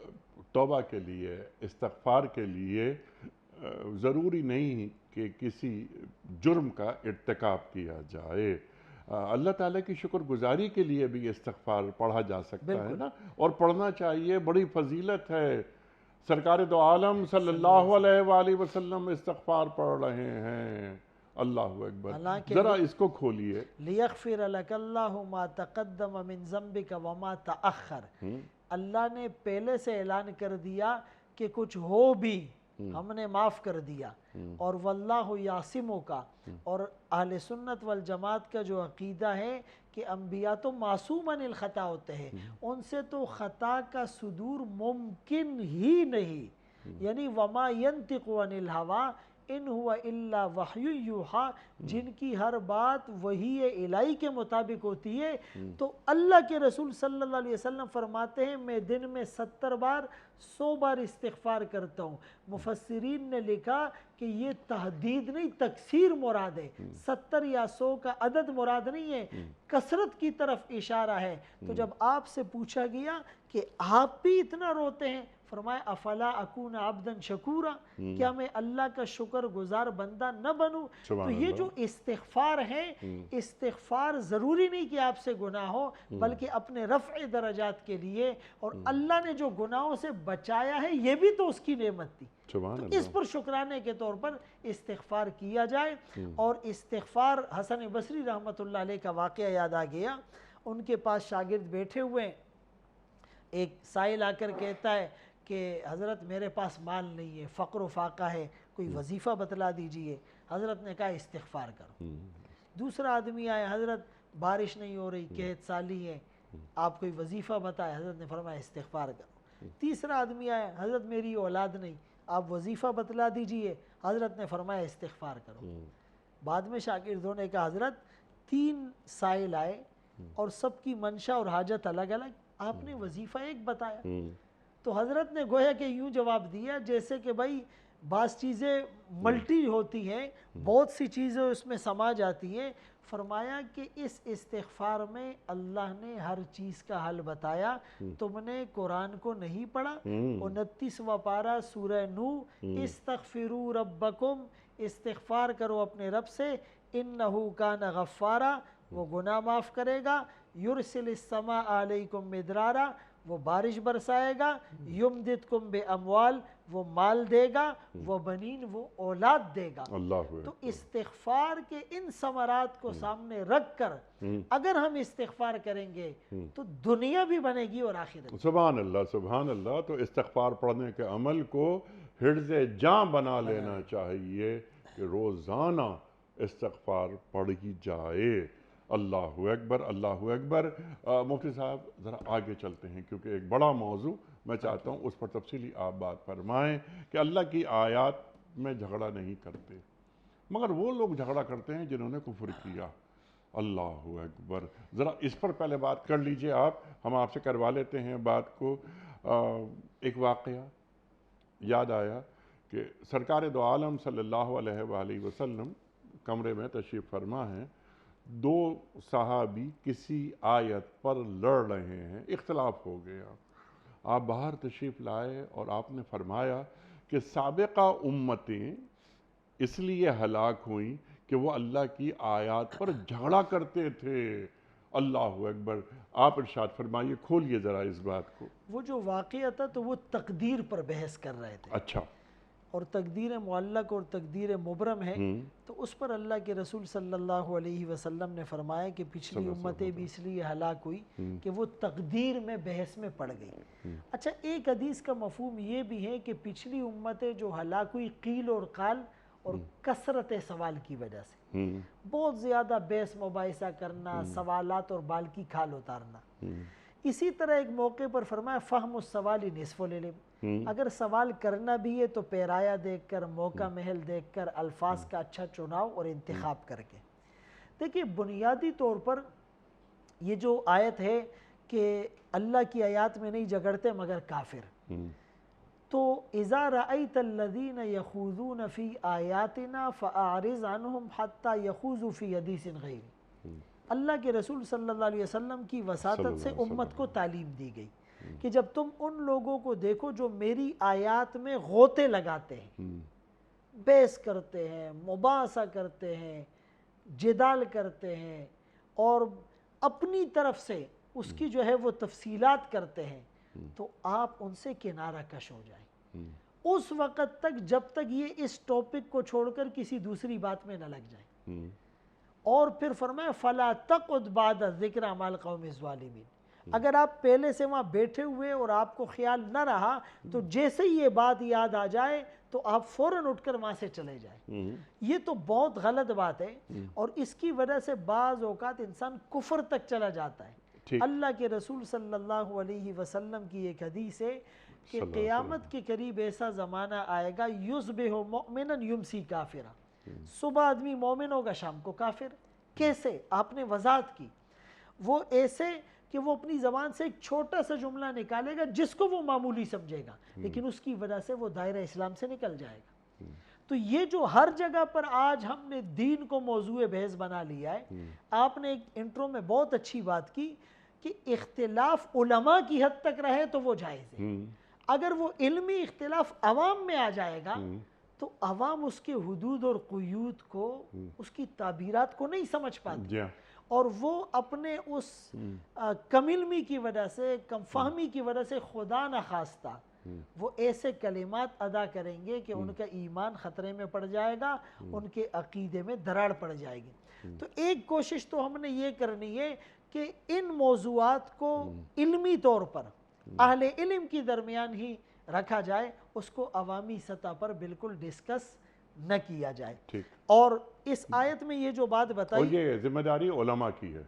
توبہ کے لیے، استغفار کے لیے ضروری نہیں کہ کسی جرم کا ارتکاب کیا جائے. اللہ تعالیٰ کی شکر گزاری کے لیے بھی استغفار پڑھا جا سکتا ہے نا، اور پڑھنا چاہیے. بڑی فضیلت ہے. سرکار دو عالم صلی اللہ علیہ وآلہ وسلم استغفار پڑھ رہے ہیں. اللہ اکبر. ذرا اس کو کھولیے. لِيَغْفِرَ لَكَ اللَّهُ مَا تَقَدَّمَ مِن ذَنبِكَ وَمَا تَأَخَّرَ. اللہ نے پہلے سے اعلان کر دیا کہ کچھ ہو بھی ہم نے معاف کر دیا. اور واللہ یعصمک، اور اہل سنت والجماعت کا جو عقیدہ ہے کہ انبیاء تو معصوم عن الخطا ہوتے ہیں، ان سے تو خطا کا صدور ممکن ہی نہیں. یعنی وما ینطق عن الہوا ان ہوا الا وحی یوحا، جن کی ہر بات وحی الہی کے مطابق ہوتی ہے. تو اللہ کے رسول صلی اللہ علیہ وسلم فرماتے ہیں میں دن میں 70 بار 100 بار استغفار کرتا ہوں. مفسرین نے لکھا کہ یہ تحدید نہیں، تکثیر مراد ہے. 70 یا 100 کا عدد مراد نہیں ہے، کثرت کی طرف اشارہ ہے. تو جب آپ سے پوچھا گیا کہ آپ بھی اتنا روتے ہیں، فرمایا افلا اکون عبدا شکورا، کیا میں اللہ کا شکر گزار بندہ نہ بنوں. تو یہ جو استغفار ہے، استغفار ضروری نہیں کہ آپ سے گناہ ہو، بلکہ اپنے رفع درجات کے لیے، اور اللہ نے جو گناہوں سے بچایا ہے یہ بھی تو اس کی نعمت تھی. تو اس پر شکرانے کے طور پر استغفار کیا جائے. اور استغفار، حسن بصری رحمۃ اللہ علیہ کا واقعہ یاد آ گیا. ان کے پاس شاگرد بیٹھے ہوئے ہیں، ایک سائل آ کر کہتا ہے کہ حضرت میرے پاس مال نہیں ہے، فقر و فاقہ ہے، کوئی وظیفہ بتلا دیجئے. حضرت نے کہا استغفار کرو. دوسرا آدمی آیا، حضرت بارش نہیں ہو رہی، قحط سالی ہے، آپ کوئی وظیفہ بتائے. حضرت نے فرمایا استغفار کرو. تیسرا آدمی آیا، حضرت میری اولاد نہیں، آپ وظیفہ بتلا دیجئے. حضرت نے فرمایا استغفار کرو. بعد میں شاگردوں نے کہا حضرت 3 سائل آئے اور سب کی منشا اور حاجت الگ الگ، آپ نے وظیفہ ایک بتایا. تو حضرت نے گویا کہ یوں جواب دیا جیسے کہ بھائی بعض چیزیں ملٹی ہوتی ہیں، بہت سی چیزیں اس میں سما جاتی ہیں. فرمایا کہ اس استغفار میں اللہ نے ہر چیز کا حل بتایا. تم نے قرآن کو نہیں پڑھا؟ 29واں پارہ سورہ نو، استغفروا ربکم، استغفار کرو اپنے رب سے، انہو کان غفارا، وہ گناہ معاف کرے گا. یرسل السماء علیکم مدرارا، وہ بارش برسائے گا. یمددکم باموال، وہ مال دے گا، وہ بنین وہ اولاد دے گا۔ اللہ تو استغفار کے ان ثمرات کو سامنے رکھ کر اگر ہم استغفار کریں گے تو دنیا بھی بنے گی اور آخرت بھی۔ سبحان اللہ سبحان اللہ۔ تو استغفار پڑھنے کے عمل کو حرز جاں بنا لینا چاہیے کہ روزانہ استغفار پڑھی جائے۔ اللہ اکبر اللہ اکبر۔ مفتی صاحب ذرا آگے چلتے ہیں کیونکہ ایک بڑا موضوع میں چاہتا ہوں اس پر تفصیلی آپ بات فرمائیں کہ اللہ کی آیات میں جھگڑا نہیں کرتے، مگر وہ لوگ جھگڑا کرتے ہیں جنہوں نے کفر کیا۔ اللہ اکبر۔ ذرا اس پر پہلے بات کر لیجئے آپ، ہم آپ سے کروا لیتے ہیں بات کو۔ ایک واقعہ یاد آیا کہ سرکار دو عالم صلی اللہ علیہ وآلہ وسلم کمرے میں تشریف فرما ہیں، دو صحابی کسی آیت پر لڑ رہے ہیں، اختلاف ہو گیا، آپ باہر تشریف لائے اور آپ نے فرمایا کہ سابقہ امتیں اس لیے ہلاک ہوئیں کہ وہ اللہ کی آیات پر جھگڑا کرتے تھے۔ اللہ اکبر۔ آپ ارشاد فرمائیے، کھولیے ذرا اس بات کو۔ وہ جو واقعہ تھا تو وہ تقدیر پر بحث کر رہے تھے، اچھا۔ اور تقدیر معلق اور تقدیر مبرم ہے، تو اس پر اللہ کے رسول صلی اللہ علیہ وسلم نے فرمایا کہ پچھلی امتیں بھی اس لیے ہلاک ہوئی کہ وہ تقدیر میں بحث میں پڑ گئی۔ اچھا، ایک حدیث کا مفہوم یہ بھی ہے کہ پچھلی امتیں جو ہلاک ہوئی قیل اور قال اور کثرت سوال کی وجہ سے، بہت زیادہ بحث مباحثہ کرنا، سوالات اور بال کی کھال اتارنا۔ اسی طرح ایک موقع پر فرمایا فہم السوال نصف العلم، اگر سوال کرنا بھی ہے تو پیرایا دیکھ کر، موقع محل دیکھ کر، الفاظ کا اچھا چناؤ اور انتخاب کر کے۔ دیکھیے بنیادی طور پر یہ جو آیت ہے کہ اللہ کی آیات میں نہیں جھگڑتے مگر کافر، تو اذا رأیت الذین یخوضون فی آیاتنا فاعرض عنہم حتی یخوضوا فی حدیث غیرہ۔ اللہ کے رسول صلی اللہ علیہ وسلم کی وساطت سے امت کو تعلیم دی گئی کہ جب تم ان لوگوں کو دیکھو جو میری آیات میں غوطے لگاتے ہیں، بحث کرتے ہیں، مباحثہ کرتے ہیں، جدال کرتے ہیں اور اپنی طرف سے اس کی جو ہے وہ تفصیلات کرتے ہیں، تو آپ ان سے کنارہ کش ہو جائیں اس وقت تک جب تک یہ اس ٹاپک کو چھوڑ کر کسی دوسری بات میں نہ لگ جائیں۔ اور پھر فرمایا فَلَا تَقْعُدْ بَعْدَ الذِّكْرَىٰ مَعَ الْقَوْمِ الظَّالِمِينَ، اگر آپ پہلے سے وہاں بیٹھے ہوئے اور آپ کو خیال نہ رہا تو جیسے ہی یہ بات یاد آ جائے تو آپ فوراً اٹھ کر وہاں سے چلے جائیں۔ یہ تو بہت غلط بات ہے اور اس کی وجہ سے بعض اوقات انسان کفر تک چلا جاتا ہے۔ اللہ کے رسول صلی اللہ علیہ وسلم کی ایک حدیث ہے کہ قیامت کے قریب ایسا زمانہ آئے گا یصبح مؤمنا یمسی کافرا، صبح آدمی مومن ہوگا شام کو کافر۔ کیسے؟ آپ نے وضاحت کی، وہ ایسے کہ وہ اپنی زبان سے ایک چھوٹا سا جملہ نکالے گا جس کو وہ معمولی سمجھے گا، لیکن اس کی وجہ سے وہ دائرہ اسلام سے نکل جائے گا۔ تو یہ جو ہر جگہ پر آج ہم نے دین کو موضوع بحث بنا لیا ہے، آپ نے ایک انٹرو میں بہت اچھی بات کی کہ اختلاف علماء کی حد تک رہے تو وہ جائز ہے، اگر وہ علمی اختلاف عوام میں آ جائے گا تو عوام اس کے حدود اور قیود کو، اس کی تعبیرات کو نہیں سمجھ پاتی، اور وہ اپنے اس کم علمی کی وجہ سے، کم فہمی کی وجہ سے خدا نخواستہ وہ ایسے کلمات ادا کریں گے کہ ان کا ایمان خطرے میں پڑ جائے گا، ان کے عقیدے میں دراڑ پڑ جائے گی۔ تو ایک کوشش تو ہم نے یہ کرنی ہے کہ ان موضوعات کو علمی طور پر اہل علم کی درمیان ہی رکھا جائے، اس کو عوامی سطح پر بالکل ڈسکس نہ کیا جائے۔ اور اس آیت میں یہ جو بات بتائی، اور یہ ذمہ داری علماء کی ہے،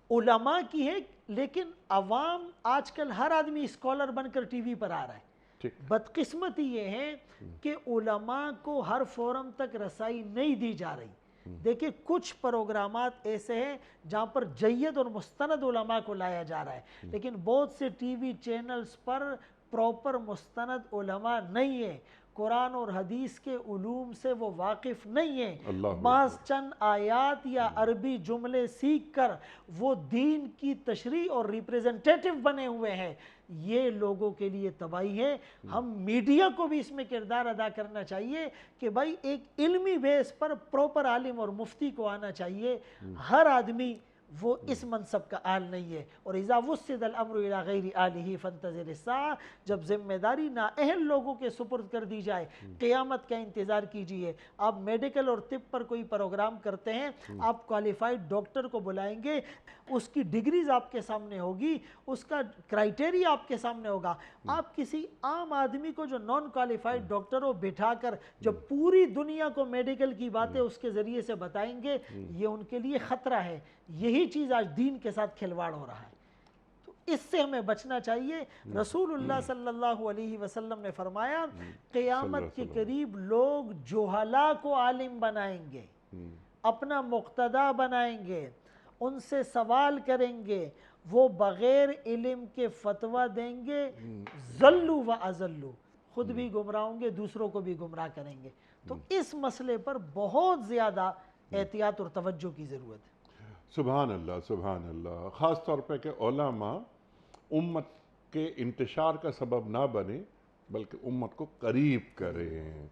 علماء کی ہے، لیکن عوام آج کل ہر آدمی اسکالر بن کر ٹی وی پر آ رہا ہے۔ بدقسمتی یہ ہے کہ علماء کو ہر فورم تک رسائی نہیں دی جا رہی۔ دیکھیں کچھ پروگرامات ایسے ہیں جہاں پر جید اور مستند علماء کو لایا جا رہا ہے، لیکن بہت سے ٹی وی چینلز پر پراپر مستند علماء نہیں ہیں، قرآن اور حدیث کے علوم سے وہ واقف نہیں ہیں، بعض چند آیات یا عربی جملے سیکھ کر وہ دین کی تشریح اور ریپریزنٹیٹیو بنے ہوئے ہیں۔ یہ لوگوں کے لیے تباہی ہے۔ ہم میڈیا کو بھی اس میں کردار ادا کرنا چاہیے کہ بھائی ایک علمی بیس پر پراپر عالم اور مفتی کو آنا چاہیے، ہر آدمی وہ اس منصب کا اہل نہیں ہے. اور اذا وسد الامر الى غیر آلہ فانتظر الساعہ، جب ذمہ داری نااہل لوگوں کے سپرد کر دی جائے قیامت کا انتظار کیجئے. آپ میڈیکل اور طب پر کوئی پروگرام کرتے ہیں، آپ کوالیفائڈ ڈاکٹر کو بلائیں گے، اس کی ڈگریز آپ کے سامنے ہوگی، اس کا کرائٹیریا آپ کے سامنے ہوگا. آپ کسی عام آدمی کو جو نان کوالیفائڈ ڈاکٹر ہو بٹھا کر جب پوری دنیا کو میڈیکل کی باتیں اس کے ذریعے سے بتائیں گے، یہ ان کے لیے خطرہ ہے. یہی چیز آج دین کے ساتھ کھلواڑ ہو رہا ہے. تو اس سے ہمیں بچنا چاہیے. رسول اللہ صلی اللہ علیہ وسلم نے فرمایا قیامت کے قریب لوگ جہلا کو عالم بنائیں گے، اپنا مقتدا بنائیں گے، ان سے سوال کریں گے، وہ بغیر علم کے فتویٰ دیں گے، ضلوا و اضلوا، خود بھی گمراہ ہوں گے، دوسروں کو بھی گمراہ کریں گے. تو اس مسئلے پر بہت زیادہ احتیاط اور توجہ کی ضرورت ہے. سبحان اللہ، سبحان اللہ. خاص طور پہ کہ علماء امت کے انتشار کا سبب نہ بنے بلکہ امت کو قریب کریں.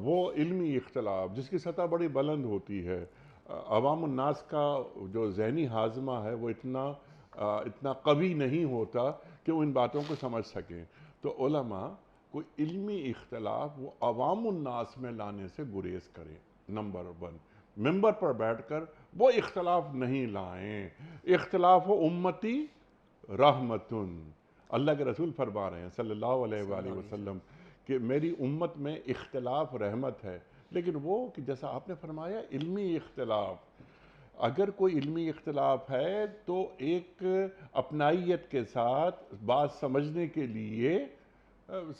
وہ علمی اختلاف جس کی سطح بڑی بلند ہوتی ہے، عوام الناس کا جو ذہنی ہاضمہ ہے وہ اتنا قوی نہیں ہوتا کہ وہ ان باتوں کو سمجھ سکیں. تو علماء کوئی علمی اختلاف وہ عوام الناس میں لانے سے گریز کریں. نمبر 1، ممبر پر بیٹھ کر وہ اختلاف نہیں لائیں. اختلاف و امتی رحمتن، اللہ کے رسول فرما رہے ہیں صلی اللہ علیہ وآلہ وسلم کہ میری امت میں اختلاف رحمت ہے. لیکن وہ کہ جیسا آپ نے فرمایا علمی اختلاف، اگر کوئی علمی اختلاف ہے تو ایک اپنائیت کے ساتھ بات سمجھنے کے لیے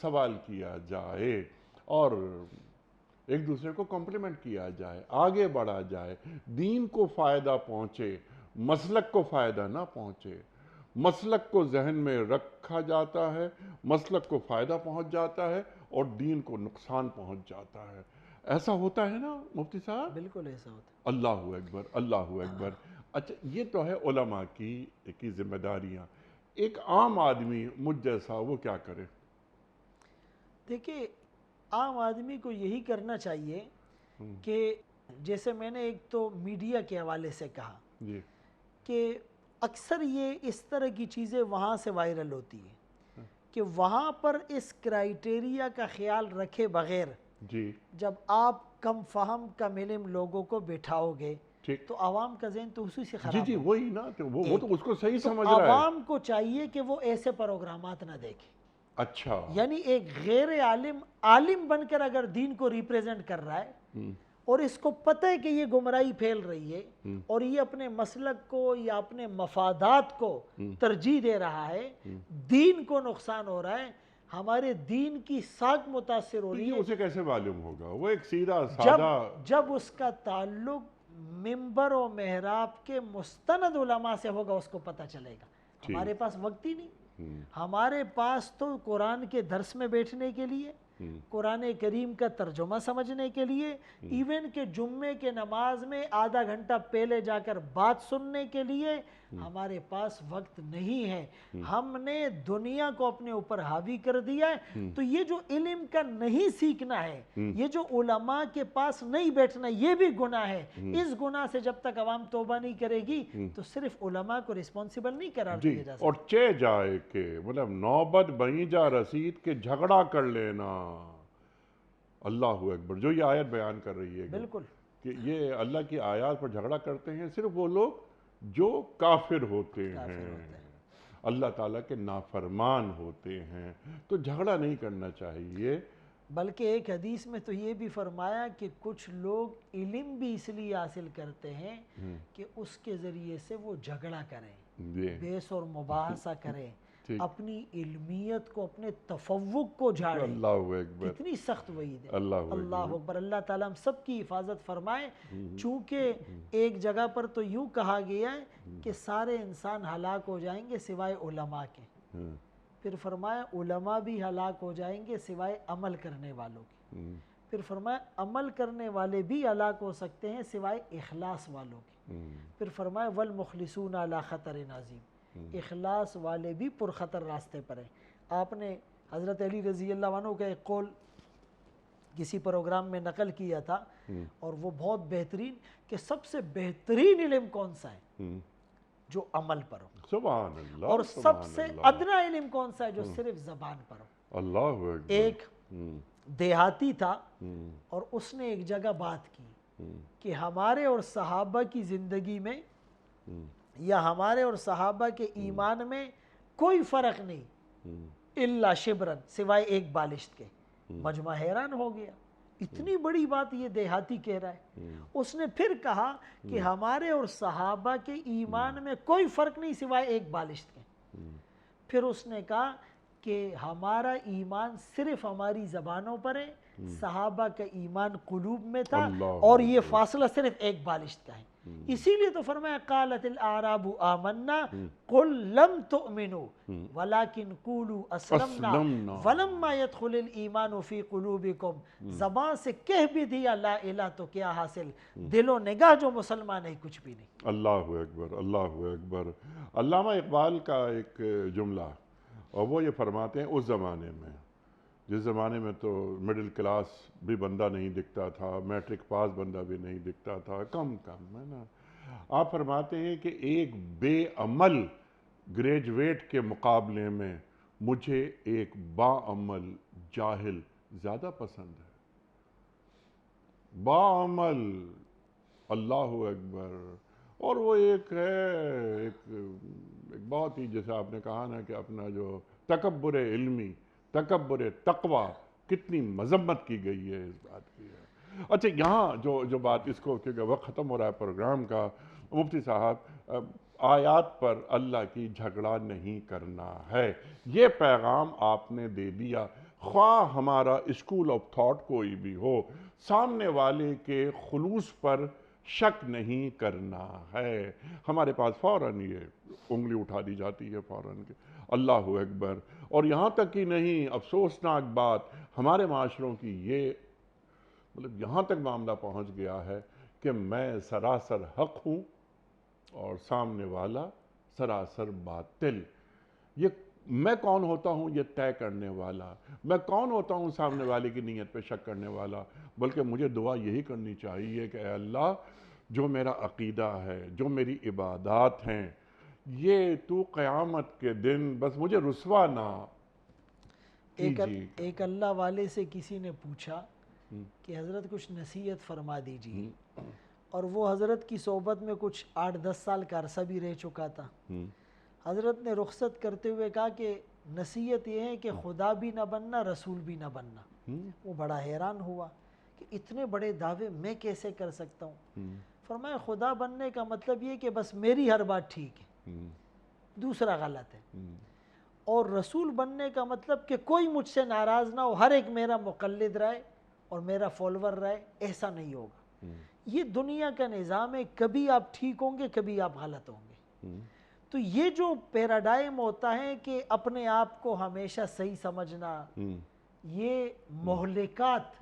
سوال کیا جائے اور ایک دوسرے کو کمپلیمنٹ کیا جائے، آگے بڑھا جائے، دین کو فائدہ پہنچے، مسلک کو فائدہ نہ پہنچے. مسلک کو ذہن میں رکھا جاتا ہے، مسلک کو فائدہ پہنچ جاتا ہے اور دین کو نقصان پہنچ جاتا ہے. ایسا ہوتا ہے نا مفتی صاحب؟ بالکل ایسا ہوتا ہے. اللہ اکبر، اللہ اکبر. اچھا، یہ تو ہے علماء کی ذمہ داریاں. ایک عام آدمی مجھ جیسا وہ کیا کرے؟ دیکھیں، عام آدمی کو یہی کرنا چاہیے کہ جیسے میں نے ایک تو میڈیا کے حوالے سے کہا جی کہ اکثر یہ اس طرح کی چیزیں وہاں سے وائرل ہوتی ہیں کہ وہاں پر اس کرائیٹیریا کا خیال رکھے بغیر جی جب آپ کم فہم کم علم لوگوں کو بٹھاؤ گے ٹھیک. تو عوام کا ذہن تو اسی سے جی خراب جی ہوگا. وہی نا، وہ تو اس کو صحیح تو سمجھ رہا ہے. عوام کو چاہیے کہ وہ ایسے پروگرامات نہ دیکھیں. اچھا، یعنی ایک غیر عالم بن کر اگر دین کو ریپریزنٹ کر رہا ہے اور اس کو پتہ ہے کہ یہ گمراہی پھیل رہی ہے اور یہ اپنے مسلک کو یا اپنے مفادات کو ترجیح دے رہا ہے، دین کو نقصان ہو رہا ہے، ہمارے دین کی ساکھ متاثر ہو رہی ہے، اسے کیسے معلوم ہوگا؟ وہ ایک سیدھا سادہ جب اس کا تعلق ممبر و محراب کے مستند علماء سے ہوگا اس کو پتہ چلے گا. ہمارے پاس وقت ہی نہیں. ہمارے پاس تو قرآن کے درس میں بیٹھنے کے لیے، قرآن کریم کا ترجمہ سمجھنے کے لیے، ایون کہ جمعے کے نماز میں آدھا گھنٹہ پہلے جا کر بات سننے کے لیے ہمارے پاس وقت نہیں ہے. ہم نے دنیا کو اپنے اوپر حاوی کر دیا ہے. تو یہ جو علم کا نہیں سیکھنا ہے، یہ جو علماء کے پاس نہیں بیٹھنا، یہ بھی گناہ ہے. اس گناہ سے جب تک عوام توبہ نہیں کرے گی تو صرف علماء کو رسپانسیبل نہیں قرار دیا جا سکتا. اور چہ جائے کہ مطلب نوبت بہیں جا رسید کے جھگڑا کر لینا. اللہ اکبر. جو یہ آیت بیان کر رہی ہے بالکل کہ یہ اللہ کی آیات پر جھگڑا کرتے ہیں صرف وہ لوگ جو کافر ہوتے ہیں، اللہ تعالیٰ کے نافرمان ہوتے ہیں. تو جھگڑا نہیں کرنا چاہیے. بلکہ ایک حدیث میں تو یہ بھی فرمایا کہ کچھ لوگ علم بھی اس لیے حاصل کرتے ہیں کہ اس کے ذریعے سے وہ جھگڑا کریں، بحث اور مباحثہ کریں، اپنی علمیت کو، اپنے تفوق کو جھاڑیں. اللہ اکبر. کتنی سخت وعید ہے. اللہ اکبر. اللہ تعالیٰ ہم سب کی حفاظت فرمائے. چونکہ ایک جگہ پر تو یوں کہا گیا ہے کہ سارے انسان ہلاک ہو جائیں گے سوائے علماء کے. پھر فرمایا علماء بھی ہلاک ہو جائیں گے سوائے عمل کرنے والوں کے. پھر فرمایا عمل کرنے والے بھی ہلاک ہو سکتے ہیں سوائے اخلاص والوں کے. پھر فرمایا والمخلصون علی خطر عظیم، اخلاص والے بھی پرخطر راستے پر ہیں. آپ نے حضرت علی رضی اللہ عنہ کا ایک قول کسی پروگرام میں نقل کیا تھا اور وہ بہت بہترین، کہ سب سے بہترین علم کون سا ہے؟ جو عمل پر ہو، سبحان اللہ، اور سب سے سبحان اللہ، ادنا علم کون سا ہے؟ جو صرف زبان پر ہو۔ اللہ اکبر۔ ایک دیہاتی تھا ہم، اور اس نے ایک جگہ بات کی کہ ہمارے اور صحابہ کی زندگی میں یا ہمارے اور صحابہ کے ایمان میں کوئی فرق نہیں الا شبرن، سوائے ایک بالشت کے۔ مجمع حیران ہو گیا، اتنی بڑی بات یہ دیہاتی کہہ رہا ہے۔ اس نے پھر کہا کہ ہمارے اور صحابہ کے ایمان میں کوئی فرق نہیں سوائے ایک بالشت کے۔ پھر اس نے کہا کہ ہمارا ایمان صرف ہماری زبانوں پر ہے، صحابہ کا ایمان قلوب میں تھا، اللہ اور یہ فاصلہ صرف ایک بالشت کا ہے۔ اسی لیے تو فرمایا قالت الاعراب آمنا قل لم تؤمنوا ولكن قولوا اسلمنا ولما يدخل الايمان في قلوبكم۔ زبان سے کہہ بھی دیا لا الہ تو کیا حاصل، دل و نگاہ جو مسلمان ہے کچھ بھی نہیں۔ اللہ اکبر، اللہ اکبر۔ علامہ اقبال کا ایک جملہ، اور وہ یہ فرماتے ہیں اس زمانے میں، جس زمانے میں تو مڈل کلاس بھی بندہ نہیں دکھتا تھا، میٹرک پاس بندہ بھی نہیں دکھتا تھا، کم ہے نا۔ آپ فرماتے ہیں کہ ایک بے عمل گریجویٹ کے مقابلے میں مجھے ایک با عمل جاہل زیادہ پسند ہے۔ با عمل، اللہ اکبر۔ اور وہ ایک ہے، ایک بہت ہی، جیسے آپ نے کہا نا کہ اپنا جو تکبر علمی، تکبر تقوی، کتنی مذمت کی گئی ہے اس بات کی ہے۔ اچھا، یہاں جو بات، اس کو کیونکہ وقت ختم ہو رہا ہے پروگرام کا، مفتی صاحب، آیات پر اللہ کی جھگڑا نہیں کرنا ہے، یہ پیغام آپ نے دے دیا۔ خواہ ہمارا اسکول آف تھاٹ کوئی بھی ہو، سامنے والے کے خلوص پر شک نہیں کرنا ہے۔ ہمارے پاس فوراً یہ انگلی اٹھا دی جاتی ہے فوراً کہ اللہ اکبر۔ اور یہاں تک ہی نہیں، افسوسناک بات ہمارے معاشروں کی یہ، مطلب یہاں تک معاملہ پہنچ گیا ہے کہ میں سراسر حق ہوں اور سامنے والا سراسر باطل۔ یہ میں کون ہوتا ہوں یہ طے کرنے والا، میں کون ہوتا ہوں سامنے والے کی نیت پہ شک کرنے والا؟ بلکہ مجھے دعا یہی کرنی چاہیے کہ اے اللہ، جو میرا عقیدہ ہے، جو میری عبادات ہیں، یہ تو قیامت کے دن بس مجھے رسوا نہ کیجیے۔ ایک اللہ والے سے کسی نے پوچھا کہ حضرت کچھ نصیحت فرما دیجیے، اور وہ حضرت کی صحبت میں کچھ 8-10 سال کا عرصہ بھی رہ چکا تھا۔ حضرت نے رخصت کرتے ہوئے کہا کہ نصیحت یہ ہے کہ خدا بھی نہ بننا، رسول بھی نہ بننا۔ وہ بڑا حیران ہوا کہ اتنے بڑے دعوے میں کیسے کر سکتا ہوں؟ فرمایا خدا بننے کا مطلب یہ کہ بس میری ہر بات ٹھیک ہے، دوسرا غلط ہے، اور رسول بننے کا مطلب کہ کوئی مجھ سے ناراض نہ ہو، ہر ایک میرا مقلد رہے اور میرا فالوور رہے، ایسا نہیں ہوگا۔ یہ دنیا کا نظام ہے، کبھی آپ ٹھیک ہوں گے، کبھی آپ غلط ہوں گے۔ تو یہ جو پیراڈائم ہوتا ہے کہ اپنے آپ کو ہمیشہ صحیح سمجھنا، یہ مہلکات،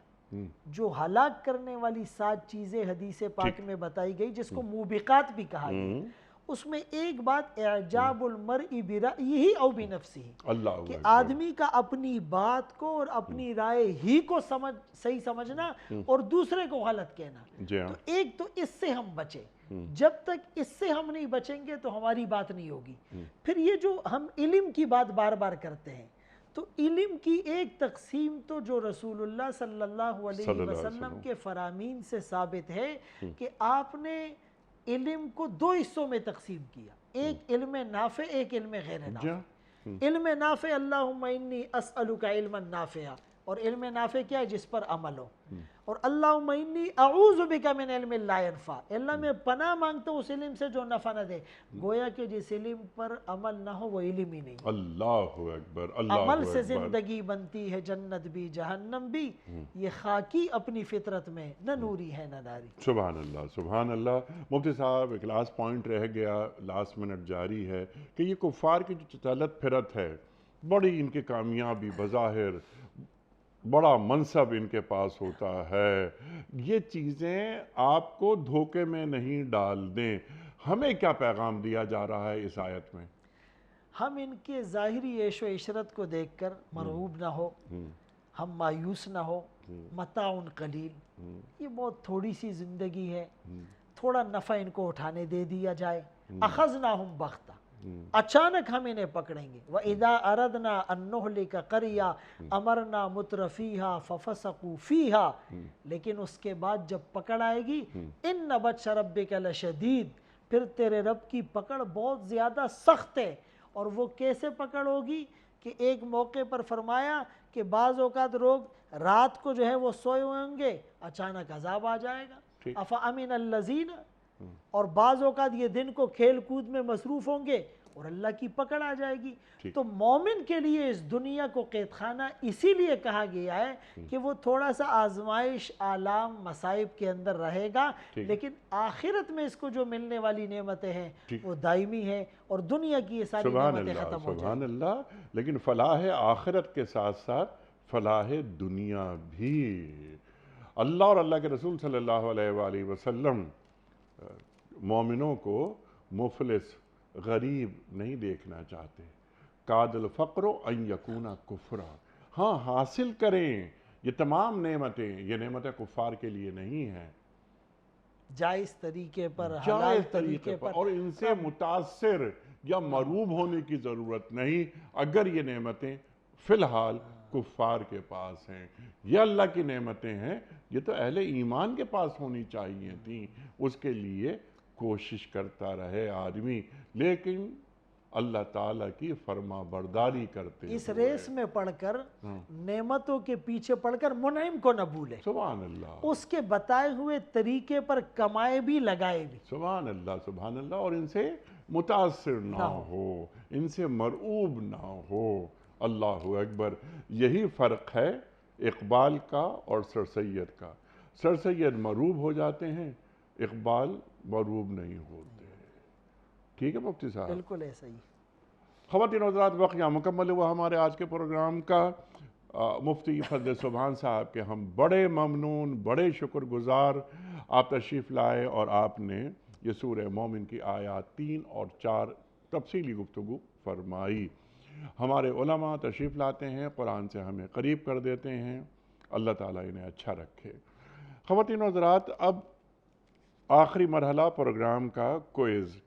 جو ہلاک کرنے والی 7 چیزیں حدیث پاک میں بتائی گئی، جس کو موبقات بھی کہا گیا، اس میں ایک بات اعجاب المرء برأیہ او بنفسہ، کہ آدمی کا اپنی بات کو اور اپنی رائے ہی کو صحیح سمجھنا اور دوسرے کو غلط کہنا۔ تو ایک تو اس سے ہم بچیں، جب تک اس سے ہم نہیں بچیں گے تو ہماری بات نہیں ہوگی۔ پھر یہ جو ہم علم کی بات بار بار کرتے ہیں، تو علم کی ایک تقسیم تو جو رسول اللہ صلی اللہ علیہ وسلم کے فرامین سے ثابت ہے کہ آپ نے علم کو 2 حصوں میں تقسیم کیا، ایک علم نافع، ایک علم غیر نافع۔ علم نافع اللہم انی اسألک علما نافعا، اور علم نافع کیا ہے؟ جس پر عمل ہو۔ اور اللہم انی اعوذ بک من علم لا ینفع، اللہ میں پناہ مانگتا ہوں اس علم سے جو نفع نہ دے۔ گویا کہ جس علم پر عمل نہ ہو وہ علم ہی نہیں۔ اللہ اکبر، اللہ عمل سے اکبر۔ زندگی بنتی ہے، جنت بھی جہنم بھی، یہ خاکی اپنی فطرت میں، نہ نوری ہے نہ ناری۔ سبحان اللہ، سبحان اللہ۔ مفتی صاحب، ایک لاسٹ پوائنٹ رہ گیا، لاسٹ منٹ جاری ہے کہ یہ کفار کی جو چلت پھرت ہے، بڑی ان کی کامیابی، بظاہر بڑا منصب ان کے پاس ہوتا ہے، یہ چیزیں آپ کو دھوکے میں نہیں ڈال دیں۔ ہمیں کیا پیغام دیا جا رہا ہے اس آیت میں؟ ہم ان کے ظاہری عیش و عشرت کو دیکھ کر مرعوب نہ ہو، ہم مایوس نہ ہو۔ متاع قلیل، یہ بہت تھوڑی سی زندگی ہے، تھوڑا نفع ان کو اٹھانے دے دیا جائے. اخذناہم بغتہ، اچانک ہم انہیں پکڑیں گے. وَإِذَا أَرَدْنَا أَن نُهْلِكَ قَرْيَةً أَمَرْنَا مُتْرَفِيهَا فَفَسَقُوا فِيهَا. لیکن اس کے بعد جب پکڑ آئے گی، إِنَّ بَطْشَ رَبِّكَ لَشَدِيدٌ، پھر تیرے رب کی پکڑ بہت زیادہ سخت ہے. اور وہ کیسے پکڑ ہوگی کہ ایک موقع پر فرمایا کہ بعض اوقات لوگ رات کو جو ہے وہ سوئے ہوئے ہوں گے، اچانک عذاب آ جائے گا. أَفَأَمِنَ الَّذِينَ، اور بعض اوقات یہ دن کو کھیل کود میں مصروف ہوں گے اور اللہ کی پکڑ آ جائے گی. تو مومن کے لیے اس دنیا کو قید خانہ اسی لیے کہا گیا ہے کہ وہ تھوڑا سا آزمائش، آلام، مصائب کے اندر رہے گا، لیکن آخرت میں اس کو جو ملنے والی نعمتیں ہیں وہ دائمی ہیں، اور دنیا کی یہ ساری نعمتیں ختم ہو جائیں. سبحان اللہ. لیکن فلاح آخرت کے ساتھ ساتھ فلاح دنیا بھی. اللہ اور اللہ کے رسول صلی اللہ علیہ وآلہ وسلم مومنوں کو مفلس، غریب نہیں دیکھنا چاہتے. کاد الفقر ان یکون کفرا. ہاں حاصل کریں یہ تمام نعمتیں، یہ نعمتیں کفار کے لیے نہیں ہیں. جائز طریقے پر، حلال جائز طریقے پر، اور ان سے متاثر یا مروب ہونے کی ضرورت نہیں اگر یہ نعمتیں فی الحال کفار کے پاس ہیں. یہ اللہ کی نعمتیں ہیں، یہ تو اہل ایمان کے پاس ہونی چاہیے تھیں. اس کے لیے کوشش کرتا رہے آدمی، لیکن اللہ تعالیٰ کی فرما برداری کرتے اس ریس میں پڑھ کر، نعمتوں کے پیچھے پڑھ کر منعم کو نہ بھولے. سبحان اللہ. اس کے بتائے ہوئے طریقے پر کمائے بھی، لگائے بھی. سبحان اللہ سبحان اللہ. اور ان سے متاثر نہ ہو، ان سے مرعوب نہ ہو. اللہ اکبر. یہی فرق ہے اقبال کا اور سر سید کا. سر سید مرعوب ہو جاتے ہیں، اقبال مرعوب نہیں ہوتے. ٹھیک ہے مفتی صاحب؟ بالکل ایسا ہی. خواتین و حضرات، وقت یہاں مکمل ہوا ہمارے آج کے پروگرام کا. مفتی فضل سبحان صاحب کے ہم بڑے ممنون، بڑے شکر گزار. آپ تشریف لائے اور آپ نے یہ سورہ مومن کی آیات 3 اور 4 تفصیلی گفتگو فرمائی. ہمارے علماء تشریف لاتے ہیں، قرآن سے ہمیں قریب کر دیتے ہیں. اللہ تعالیٰ انہیں اچھا رکھے. خواتین و حضرات، اب آخری مرحلہ پروگرام کا کوئز.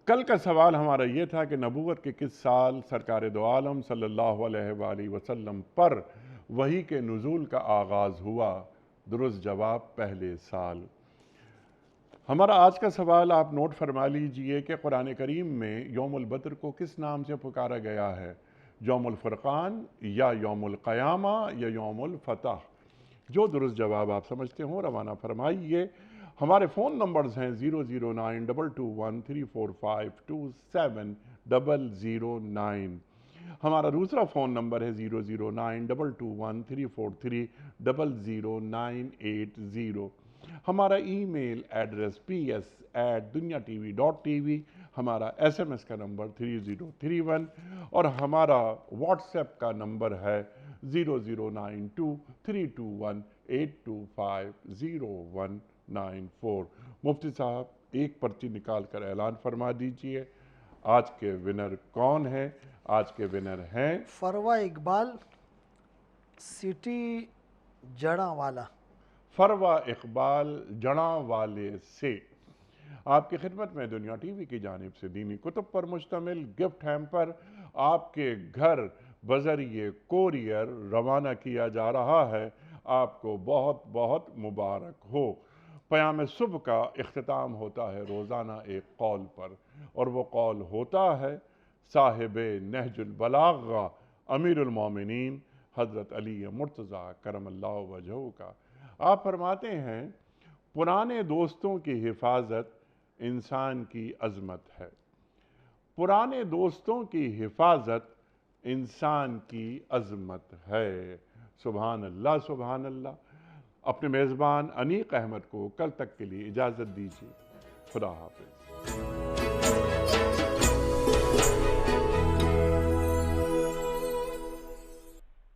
کل کا سوال ہمارا یہ تھا کہ نبوت کے کس سال سرکار دو عالم صلی اللہ علیہ وآلہ وسلم پر وحی کے نزول کا آغاز ہوا؟ درست جواب پہلے سال. ہمارا آج کا سوال آپ نوٹ فرما لیجئے کہ قرآن کریم میں یوم البدر کو کس نام سے پکارا گیا ہے؟ یوم الفرقان یا یوم القیامہ یا یوم الفتح؟ جو درست جواب آپ سمجھتے ہوں روانہ فرمائیے. ہمارے فون نمبرز ہیں 009221345270009. ہمارا دوسرا فون نمبر ہے 009221343000980. ہمارا ای میل ایڈریس ps@dunyatv.tv. ہمارا SMS کا نمبر 3031 اور ہمارا واٹس ایپ کا نمبر ہے 00923218250194. مفتی صاحب ایک پرچی نکال کر اعلان فرما دیجئے آج کے ونر کون ہیں؟ آج کے ونر ہیں فروہ اقبال، سٹی جڑاں والا. فروہ اقبال جڑاں والے سے. آپ کی خدمت میں دنیا ٹی وی کی جانب سے دینی کتب پر مشتمل گفٹ ہیمپر آپ کے گھر بذریعہ کوریئر روانہ کیا جا رہا ہے. آپ کو بہت بہت مبارک ہو. پیام صبح کا اختتام ہوتا ہے روزانہ ایک قول پر، اور وہ قول ہوتا ہے صاحب نہج البلاغہ امیر المومنین حضرت علی مرتضیٰ کرم اللہ وجہہ کا. آپ فرماتے ہیں پرانے دوستوں کی حفاظت انسان کی عظمت ہے. پرانے دوستوں کی حفاظت انسان کی عظمت ہے. سبحان اللہ سبحان اللہ. اپنے میزبان انیق احمد کو کل تک کے لیے اجازت دیجیے. خدا حافظ.